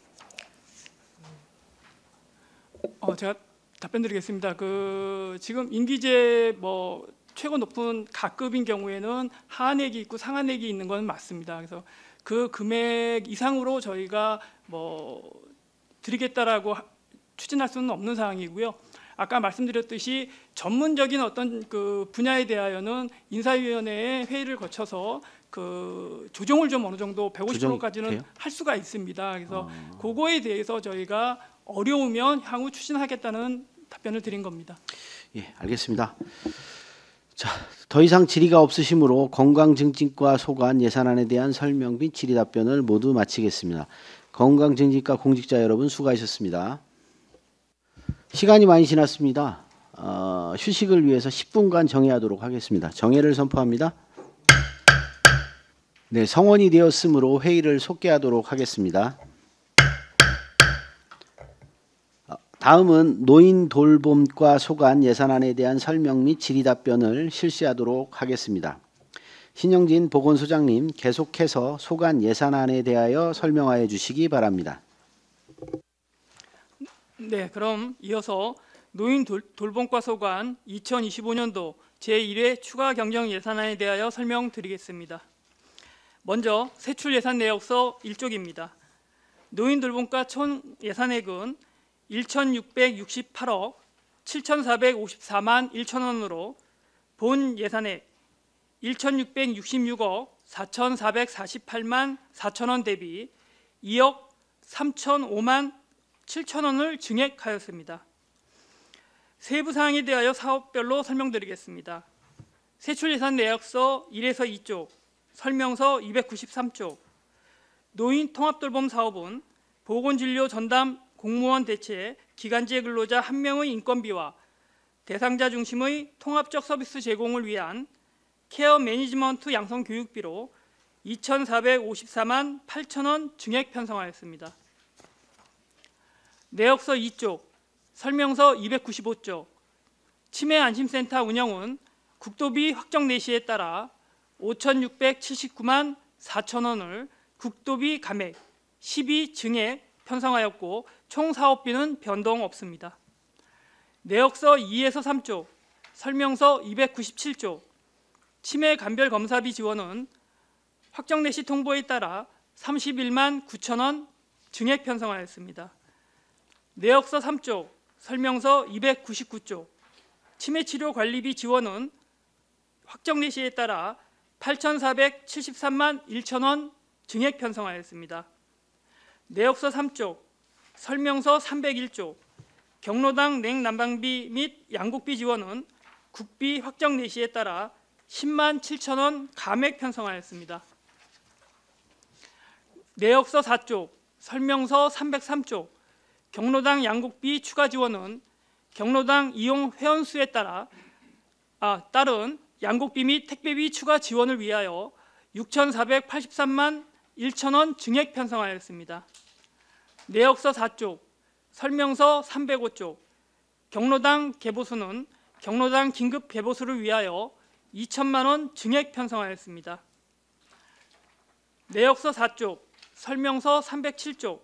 제가 답변드리겠습니다. 지금 임기제 최고 높은 가급인 경우에는 하한액이 있고 상한액이 있는 건 맞습니다. 그래서 그 금액 이상으로 저희가 드리겠다라고 추진할 수는 없는 사항이고요. 아까 말씀드렸듯이 전문적인 어떤 그 분야에 대하여는 인사위원회의 회의를 거쳐서 그 조정을 좀 어느 정도 150%까지는 할 수가 있습니다. 그래서 그거에 대해서 저희가 어려우면 향후 추진하겠다는 답변을 드린 겁니다. 예, 알겠습니다. 자, 더 이상 질의가 없으시므로 건강증진과 소관 예산안에 대한 설명 및 질의 답변을 모두 마치겠습니다. 건강증진과 공직자 여러분 수고하셨습니다. 시간이 많이 지났습니다. 휴식을 위해서 10분간 정회하도록 하겠습니다. 정회를 선포합니다. 네, 성원이 되었으므로 회의를 속개하도록 하겠습니다. 다음은 노인 돌봄과 소관 예산안에 대한 설명 및 질의 답변을 실시하도록 하겠습니다. 신영진 보건소장님, 계속해서 소관 예산안에 대하여 설명하여 주시기 바랍니다. 네, 그럼 이어서 노인 돌봄과 소관 2025년도 제1회 추가 경정 예산안에 대하여 설명드리겠습니다. 먼저 세출 예산 내역서 1쪽입니다. 노인 돌봄과 총 예산액은 1,668억 7,454만 1천 원으로 본 예산액 1,666억 4,448만 4천 원 대비 2억 3,005만 7천 원을 증액하였습니다. 세부 사항에 대하여 사업별로 설명드리겠습니다. 세출 예산 내역서 1에서 2쪽, 설명서 293쪽, 노인 통합돌봄 사업은 보건진료 전담 공무원 대체 기간제 근로자 1명의 인건비와 대상자 중심의 통합적 서비스 제공을 위한 케어 매니지먼트 양성 교육비로 2,454만 8천 원 증액 편성하였습니다. 내역서 2쪽, 설명서 295쪽, 치매 안심센터 운영은 국도비 확정 내시에 따라 5,679만 4천 원을 국도비 감액, 12 증액 편성하였고 총 사업비는 변동 없습니다. 내역서 2에서 3쪽, 설명서 297쪽, 치매 간별 검사비 지원은 확정 내시 통보에 따라 31만 9천 원 증액 편성하였습니다. 내역서 3쪽, 설명서 299쪽, 치매 치료 관리비 지원은 확정 내시에 따라 8,473만 1천 원 증액 편성하였습니다. 내역서 3쪽, 설명서 301쪽, 경로당 냉난방비 및 양국비 지원은 국비 확정 내시에 따라 10만 7천 원 감액 편성하였습니다. 내역서 4쪽, 설명서 303쪽, 경로당 양곡비 추가 지원은 경로당 이용 회원수에 따른 양곡비 및 택배비 추가 지원을 위하여 6,483만 1천 원 증액 편성하였습니다. 내역서 4쪽, 설명서 305쪽, 경로당 개보수는 경로당 긴급 개보수를 위하여 2천만 원 증액 편성하였습니다. 내역서 4쪽, 설명서 307쪽,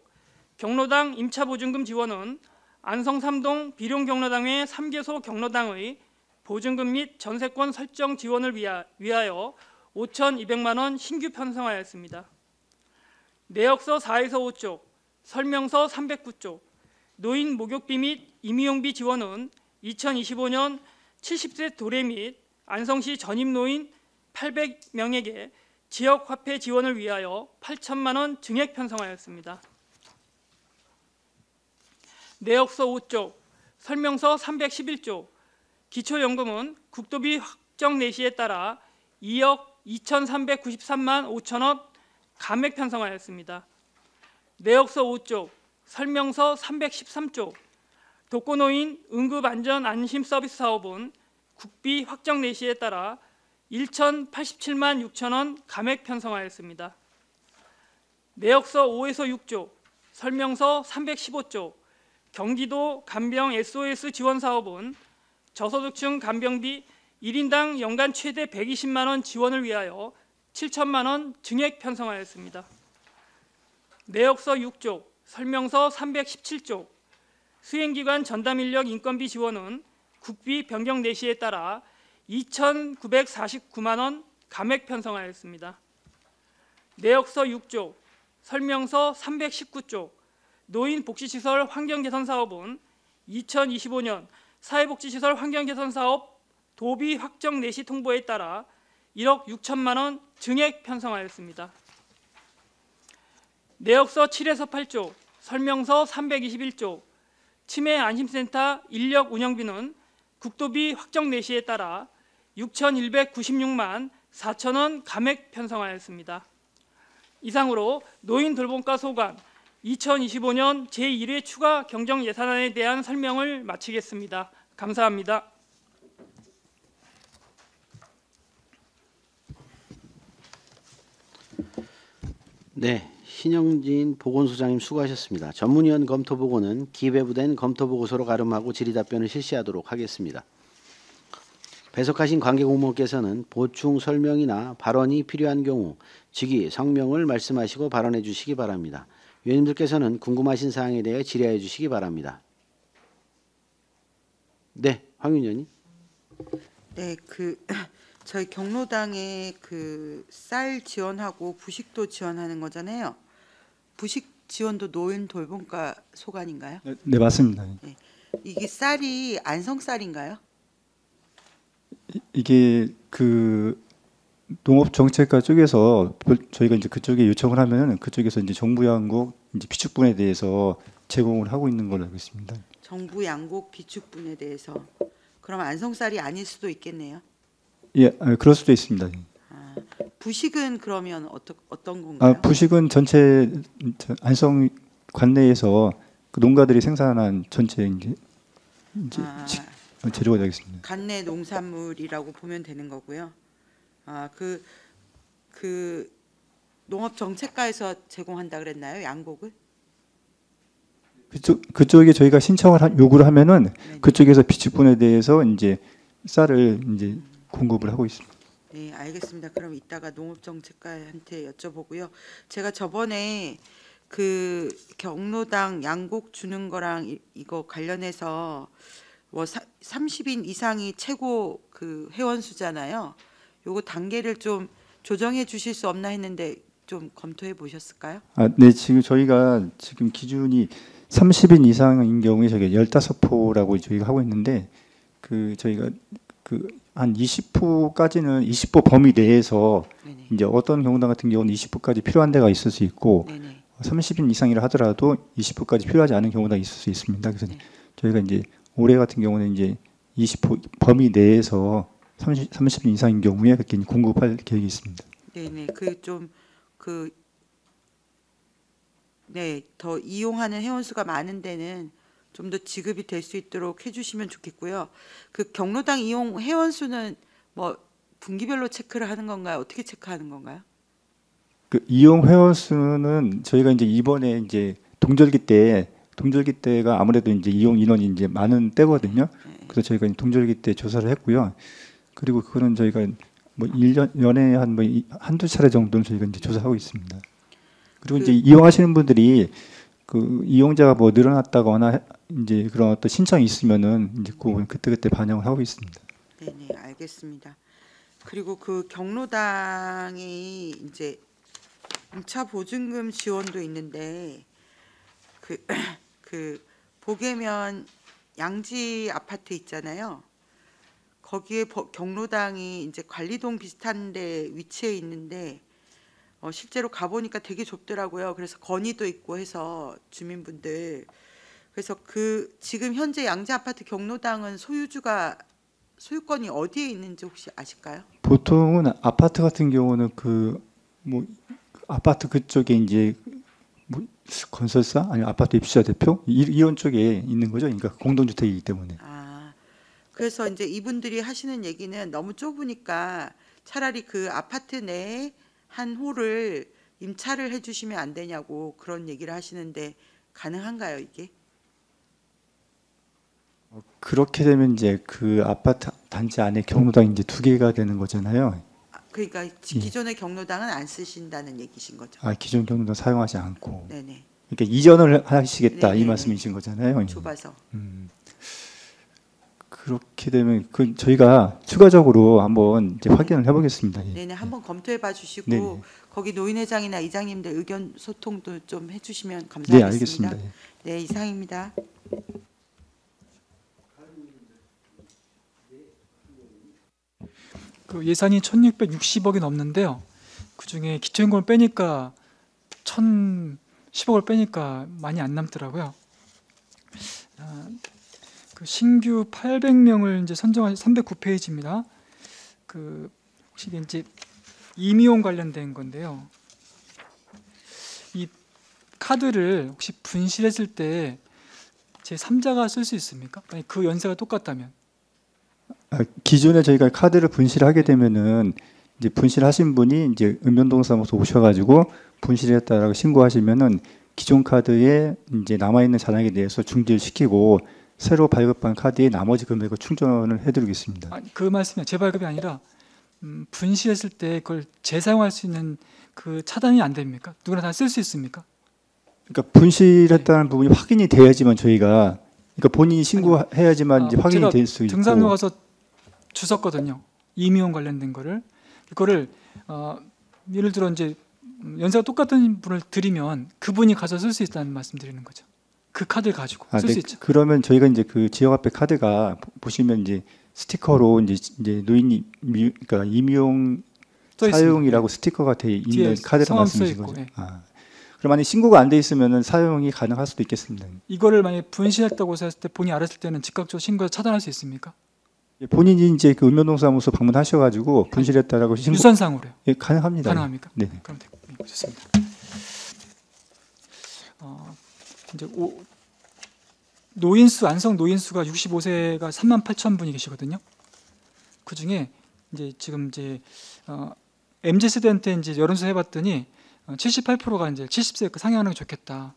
경로당 임차보증금 지원은 안성 3동 비룡경로당의 3개소 경로당의 보증금 및 전세권 설정 지원을 위하여 5,200만 원 신규 편성하였습니다. 내역서 4에서 5쪽, 설명서 309쪽, 노인 목욕비 및 임의용비 지원은 2025년 70세 도래 및 안성시 전입 노인 800명에게 지역화폐 지원을 위하여 8천만 원 증액 편성하였습니다. 내역서 5쪽, 설명서 311쪽, 기초연금은 국도비 확정 내시에 따라 2억 2,393만 5천 원 감액 편성하였습니다. 내역서 5쪽, 설명서 313쪽, 독거노인 응급안전안심서비스 사업은 국비 확정 내시에 따라 1,087만 6천 원 감액 편성하였습니다. 내역서 5에서 6쪽, 설명서 315쪽, 경기도 간병 SOS 지원 사업은 저소득층 간병비 1인당 연간 최대 120만 원 지원을 위하여 7천만 원 증액 편성하였습니다. 내역서 6쪽, 설명서 317쪽, 수행기관 전담인력 인건비 지원은 국비 변경 내시에 따라 2,949만 원 감액 편성하였습니다. 내역서 6쪽, 설명서 319쪽, 노인복지시설 환경개선 사업은 2025년 사회복지시설 환경개선 사업 도비 확정 내시 통보에 따라 1억 6천만 원 증액 편성하였습니다. 내역서 7에서 8쪽, 설명서 321쪽, 치매 안심센터 인력 운영비는 국도비 확정 내시에 따라 6,196만 4천 원 감액 편성하였습니다. 이상으로 노인 돌봄과 소관 2025년 제1회 추가 경정 예산안에 대한 설명을 마치겠습니다. 감사합니다. 네, 신영진 보건소장님 수고하셨습니다. 전문위원 검토 보고는 기배부된 검토 보고서로 가름하고 질의 답변을 실시하도록 하겠습니다. 배석하신 관계 공무원께서는 보충 설명이나 발언이 필요한 경우 직위, 성명을 말씀하시고 발언해 주시기 바랍니다. 위원님들께서는 궁금하신 사항에 대해 질의해 주시기 바랍니다. 네, 황 의원님. 네, 저희 경로당에 쌀 지원하고 부식도 지원하는 거잖아요. 부식 지원도 노인 돌봄과 소관인가요? 네, 맞습니다. 네. 이게 쌀이 안성 쌀인가요? 이게 농업정책과 쪽에서 저희가 이제 그쪽에 요청을 하면은 그쪽에서 이제 정부 양곡 이제 비축분에 대해서 제공을 하고 있는 걸로 알고 있습니다. 정부 양곡 비축분에 대해서 그럼 안성 쌀이 아닐 수도 있겠네요. 예, 그럴 수도 있습니다. 부식은 그러면 어떤 건가요? 부식은 전체 안성 관내에서 그 농가들이 생산한 전체 이제 재료가 되겠습니다. 관내 농산물이라고 보면 되는 거고요. 농업 정책과에서 제공한다 그랬나요? 양곡을? 그쪽에 저희가 신청을 요구를 하면은 네네. 그쪽에서 비축분에 대해서 이제 쌀을 이제 공급을 하고 있습니다. 네, 알겠습니다. 그럼 이따가 농업정책과한테 여쭤보고요. 제가 저번에 경로당 양곡 주는 거랑 이거 관련해서 30인 이상이 최고 회원 수잖아요. 요거 단계를 좀 조정해 주실 수 없나 했는데 좀 검토해 보셨을까요? 네, 지금 저희가 지금 기준이 30인 이상인 경우에 저희가 15포라고 저희가 하고 있는데 저희가 한 20포까지는 20포 범위 내에서 네네. 이제 어떤 경로당 같은 경우는 20포까지 필요한 데가 있을 수 있고 네네. 30인 이상이라 하더라도 20포까지 필요하지 않은 경우가 있을 수 있습니다. 그래서 네. 저희가 이제 올해 같은 경우는 이제 20포 범위 내에서 30인 이상인 경우에 그렇게 공급할 계획이 있습니다. 네네. 더 이용하는 회원수가 많은 데는 좀 더 지급이 될 수 있도록 해주시면 좋겠고요. 그 경로당 이용 회원수는 뭐 분기별로 체크를 하는 건가요? 어떻게 체크하는 건가요? 그 이용 회원수는 저희가 이제 이번에 이제 동절기 때가 아무래도 이제 이용 인원이 이제 많은 때거든요. 그래서 저희가 동절기 때 조사를 했고요. 그리고 그거는 저희가 뭐 1년에 한 뭐 한두 차례 정도는 저희가 이제 조사하고 있습니다. 그리고 이제 이용하시는 분들이 그 이용자가 뭐 늘어났다거나 이제 그런 어떤 신청이 있으면은 이제 그때 반영을 하고 있습니다. 네네, 알겠습니다. 그리고 그 경로당이 이제 임차 보증금 지원도 있는데 그 보계면 양지 아파트 있잖아요. 거기에 경로당이 이제 관리동 비슷한데 위치해 있는데 실제로 가보니까 되게 좁더라고요. 그래서 건의도 있고 해서 주민분들 그래서 그 지금 현재 양지 아파트 경로당은 소유권이 어디에 있는지 혹시 아실까요? 보통은 아파트 같은 경우는 그 뭐 아파트 그쪽에 이제 뭐 건설사 아니면 아파트 입주자 대표 이런 쪽에 있는 거죠. 그러니까 공동주택이기 때문에. 그래서 이제 이분들이 하시는 얘기는 너무 좁으니까 차라리 그 아파트 내에 한 홀을 임차를 해주시면 안 되냐고 그런 얘기를 하시는데 가능한가요 이게? 그렇게 되면 이제 그 아파트 단지 안에 경로당이 이제 2개가 되는 거잖아요. 그러니까 기존의 경로당은 안 쓰신다는 얘기신 거죠? 기존 경로당 사용하지 않고. 네네. 그러니까 이전을 하시겠다 네네. 이 말씀이신 거잖아요. 좁아서. 그렇게 되면 그 저희가 추가적으로 한번 이제 확인을 해보겠습니다. 네네, 한번 검토해봐 주시고 네네. 거기 노인회장이나 이장님들 의견 소통도 좀 해주시면 감사하겠습니다. 네, 알겠습니다. 네, 이상입니다. 그 예산이 1,660억이 넘는데요. 그 중에 기초임금을 빼니까 1,010억을 빼니까 많이 안 남더라고요. 그 신규 800명을 이제 선정한 309페이지입니다. 그 혹시 이제 임의용 관련된 건데요. 이 카드를 혹시 분실했을 때 제 3자가 쓸 수 있습니까? 아니 그 연세가 똑같다면. 기존에 저희가 카드를 분실하게 되면은 이제 분실하신 분이 이제 읍면동사무소 오셔가지고 분실했다라고 신고하시면은 기존 카드에 이제 남아 있는 잔액에 대해서 중지를 시키고 새로 발급한 카드에 나머지 금액을 충전을 해드리겠습니다. 그 말씀이 재발급이 아니라 분실했을 때 그걸 재사용할 수 있는 그 차단이 안 됩니까? 누구나 다 쓸 수 있습니까? 그러니까 분실했다는 부분이 확인이 돼야지만 저희가 그러니까 본인이 신고해야지만 이제 확인이 될 수 있고. 등산로 가서 주웠거든요. 임의용 관련된 거를 이거를 예를 들어 이제 연세가 똑같은 분을 드리면 그분이 가서 쓸 수 있다는 말씀드리는 거죠. 그 카드를 가지고 쓸 수 있죠. 그러면 저희가 이제 그 지역 앞에 카드가 보시면 이제 스티커로 이제 노인이 그러니까 임용 사용이라고 스티커가 돼 있는 카드를 말씀하신 거죠. 네. 그럼 만약 신고가 안 돼 있으면은 사용이 가능할 수도 있겠습니다. 이거를 만약 분실했다고 했을 때 본인이 알았을 때는 즉각적으로 신고해서 차단할 수 있습니까? 본인이 이제 그 읍면동사무소 방문하셔가지고 분실했다라고 신고. 유선상으로요. 예, 가능합니다. 가능합니까? 네. 그럼 좋습니다. 이제 노인수 안성 노인수가 65세가 38,000분이 계시거든요. 그 중에 이제 지금 이제 MZ 세대한테 이제 여론조사 해봤더니 78%가 이제 70세 상향하는 게 좋겠다.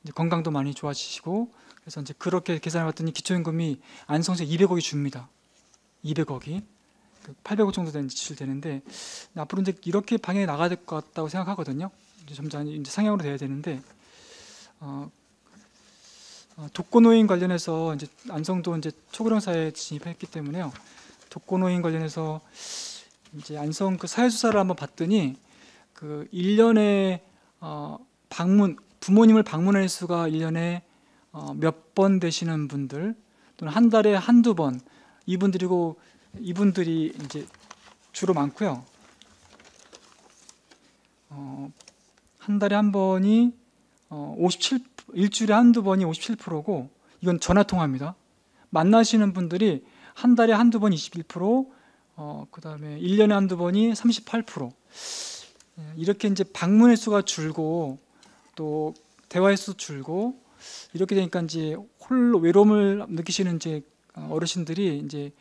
이제 건강도 많이 좋아지시고 그래서 이제 그렇게 계산해봤더니 기초임금이 안성시 200억이 줍니다. 200억이 800억 정도 되는 지출되는데 앞으로 이제 이렇게 방향이 나가야 될 것 같다고 생각하거든요. 이제 점점 이제 상향으로 돼야 되는데 독거노인 관련해서 이제 안성도 이제 초고령 사회에 진입했기 때문에요. 독거노인 관련해서 이제 안성 그 사회수사를 한번 봤더니 그 1년에 부모님을 방문할 수가 1년에 몇 번 되시는 분들 또는 한 달에 한두 번 이분들이 이제 주로 많고요. 한 달에 한 번이 57 일주일에 한두 번이 57%고 이건 전화 통화입니다. 만나시는 분들이 한 달에 한두 번 21%, 그다음에 1년에 한두 번이 38%. 이렇게 이제 방문의 수가 줄고 또 대화의 수 줄고 이렇게 되니까 이제 홀로 외로움을 느끼시는 이제 어르신들이 이제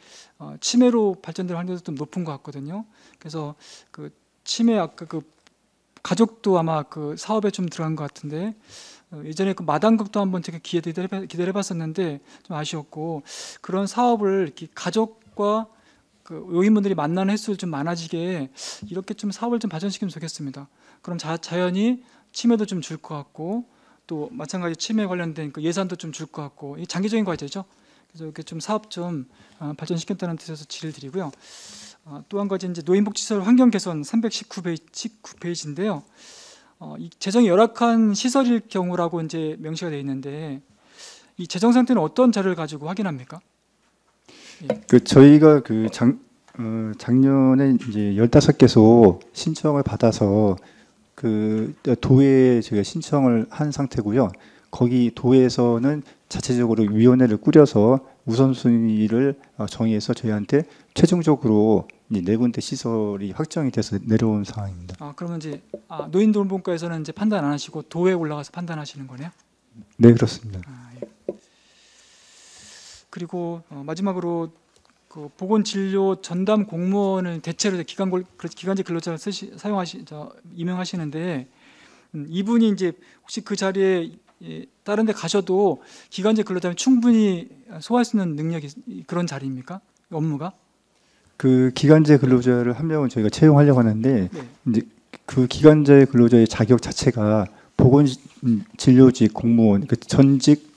치매로 발전될 확률도 좀 높은 것 같거든요. 그래서 그 치매 아까 그 가족도 아마 그 사업에 좀 들어간 것 같은데 예전에 그 마당극도 한번 제가 기대를 해봤었는데 좀 아쉬웠고 그런 사업을 이렇게 가족과 그 요인분들이 만나는 횟수를 좀 많아지게 이렇게 좀 사업을 좀 발전시키면 좋겠습니다. 그럼 자연히 치매도 좀 줄 것 같고 또 마찬가지 치매 관련된 그 예산도 좀 줄 것 같고 이 장기적인 과제죠. 그래서 이렇게 좀 사업 좀 발전시켰다는 뜻에서 질의를 드리고요. 또 한 가지 이제 노인복지시설 환경 개선 319페이지인데요. 이 재정이 열악한 시설일 경우라고 이제 명시가 되어 있는데 이 재정 상태는 어떤 자료를 가지고 확인합니까? 그 저희가 그 작년에 이제 15개소 신청을 받아서 그 도에 제가 신청을 한 상태고요. 거기 도에서는 자체적으로 위원회를 꾸려서 우선순위를 정해서 저희한테 최종적으로 이제 4군데 시설이 확정이 돼서 내려온 상황입니다. 그러면 이제 노인돌봄과에서는 이제 판단 안 하시고 도에 올라가서 판단하시는 거네요? 네, 그렇습니다. 예. 그리고 마지막으로 그 보건진료 전담 공무원을 대체로 기간제 근로자를 임명하시는데 이분이 이제 혹시 그 자리에 다른 데 가셔도 기간제 근로자면 충분히 소화할 수 있는 능력이 그런 자리입니까? 업무가? 그 기간제 근로자를 한 명은 저희가 채용하려고 하는데 네. 이제 그 기간제 근로자의 자격 자체가 보건진료직 공무원, 그 전직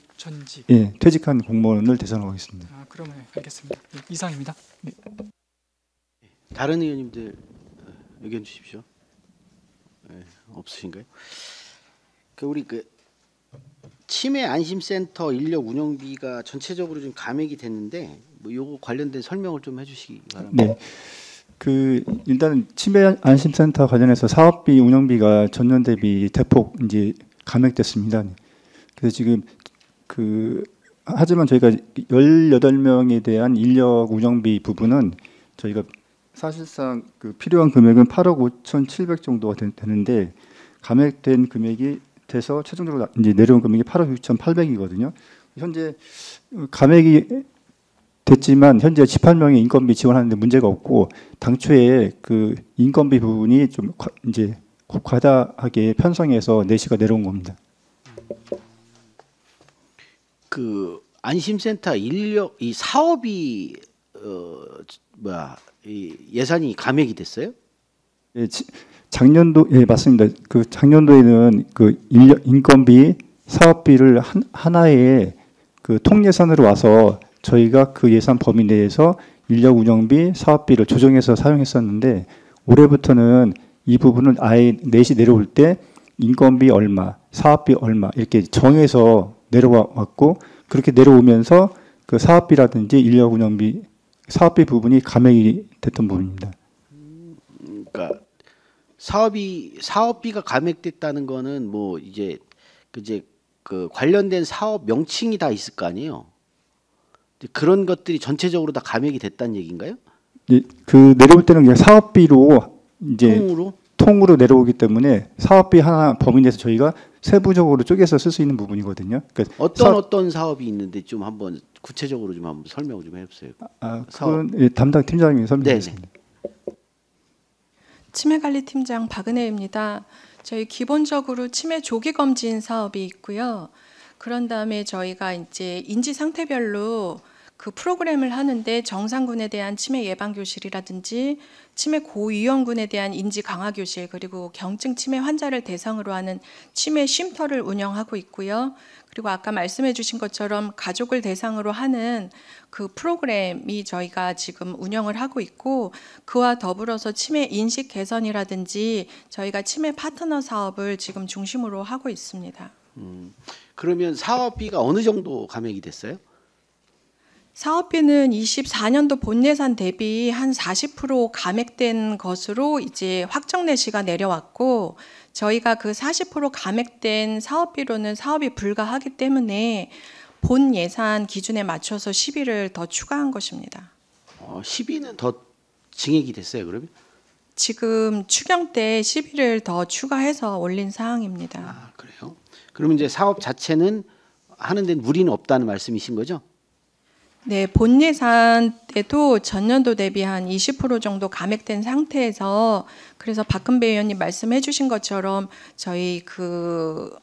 예, 퇴직한 공무원을 대상하고 있습니다. 그러면 알겠습니다. 네, 이상입니다. 네. 다른 의원님들 의견 주십시오. 네, 없으신가요? 우리 치매 안심센터 인력 운영비가 전체적으로 좀 감액이 됐는데 뭐 요거 관련된 설명을 좀 해주시기 바랍니다. 네, 일단 치매 안심센터 관련해서 사업비 운영비가 전년 대비 대폭 이제 감액됐습니다. 그래서 지금 하지만 저희가 18명에 대한 인력 운영비 부분은 저희가 사실상 필요한 금액은 8억 5,700 정도가 되는데 감액된 금액이 돼서 최종적으로 이제 내려온 금액이 8억 6,800이거든요. 현재 감액이 됐지만 현재 18명의 인건비 지원하는데 문제가 없고 당초에 그 인건비 부분이 좀 이제 과다하게 편성해서 내시가 내려온 겁니다. 안심센터 인력 이 사업이 예산이 감액이 됐어요? 예, 작년도 예 맞습니다. 작년도에는 인건비 사업비를 하나의 통예산으로 와서 저희가 그 예산 범위 내에서 인력 운영비 사업비를 조정해서 사용했었는데 올해부터는 이 부분은 아예 넷이 내려올 때 인건비 얼마, 사업비 얼마 이렇게 정해서 내려왔고 그렇게 내려오면서 그 사업비라든지 인력 운영비 사업비 부분이 감액이 됐던 부분입니다. 그러니까 사업비가 감액됐다는 거는 뭐 이제 관련된 사업 명칭이 다 있을 거 아니에요. 그런 것들이 전체적으로 다 감액이 됐다는 얘기인가요? 예, 내려올 때는 그냥 사업비로 이제 통으로 내려오기 때문에 사업비 하나 범위 내에서 저희가 세부적으로 쪼개서 쓸 수 있는 부분이거든요. 그러니까 어떤 사업이 있는데 좀 한번 구체적으로 좀 한번 설명을 좀 해주세요. 그건 예, 담당 팀장님이 설명하겠습니다. 치매관리팀장 박은혜입니다. 저희 기본적으로 치매 조기 검진 사업이 있고요. 그런 다음에 저희가 이제 인지 상태별로 그 프로그램을 하는데 정상군에 대한 치매 예방 교실이라든지 치매 고위험군에 대한 인지 강화 교실 그리고 경증 치매 환자를 대상으로 하는 치매 쉼터를 운영하고 있고요. 그리고 아까 말씀해 주신 것처럼 가족을 대상으로 하는 그 프로그램이 저희가 지금 운영을 하고 있고 그와 더불어서 치매 인식 개선이라든지 저희가 치매 파트너 사업을 지금 중심으로 하고 있습니다. 그러면 사업비가 어느 정도 감액이 됐어요? 사업비는 24년도 본 예산 대비 한 40% 감액된 것으로 이제 확정 내시가 내려왔고 저희가 그 40% 감액된 사업비로는 사업이 불가하기 때문에 본 예산 기준에 맞춰서 10일을 더 추가한 것입니다. 10일은 더 증액이 됐어요, 그러면? 지금 추경 때 11을 더 추가해서 올린 사항입니다. 아, 그래요? 그러면 이제 사업 자체는 하는 데 무리는 없다는 말씀이신 거죠? 네, 본 예산 때도 전년도 대비 한 20% 정도 감액된 상태에서 그래서 박근배 의원님 말씀해 주신 것처럼 저희 극도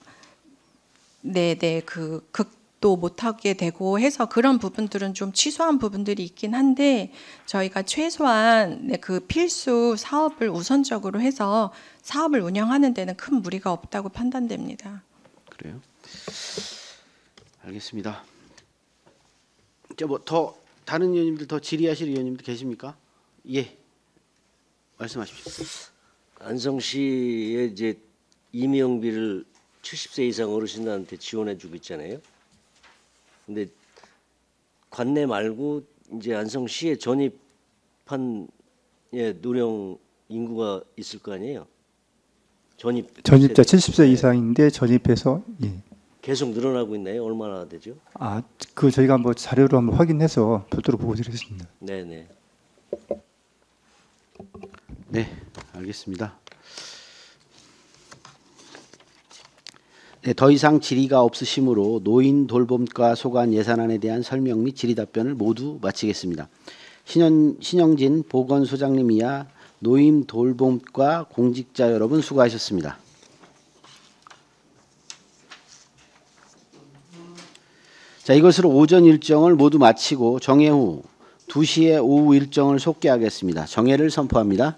못하게 되고 해서 그런 부분들은 좀 취소한 부분들이 있긴 한데 저희가 최소한 그 필수 사업을 우선적으로 해서 사업을 운영하는 데는 큰 무리가 없다고 판단됩니다. 그래요? 알겠습니다. 이제 뭐 더 다른 의원님들 더 질의하실 의원님들 계십니까? 예, 말씀하십시오. 안성시에 이제 임용비를 70세 이상 어르신들한테 지원해주고 있잖아요. 근데 관내 말고 이제 안성시에 전입한 노령 인구가 있을 거 아니에요. 전입자 70세 이상인데 전입해서 예. 계속 늘어나고 있나요? 얼마나 되죠? 아, 그 저희가 한번 자료로 한번 확인해서 별도로 보고드리겠습니다. 네네. 네, 알겠습니다. 네, 더 이상 질의가 없으시므로 노인 돌봄과 소관 예산안에 대한 설명 및 질의 답변을 모두 마치겠습니다. 신영진 보건소장님 이하 노인 돌봄과 공직자 여러분 수고하셨습니다. 자, 이것으로 오전 일정을 모두 마치고 정회 후 2시에 오후 일정을 속개하겠습니다. 정회를 선포합니다.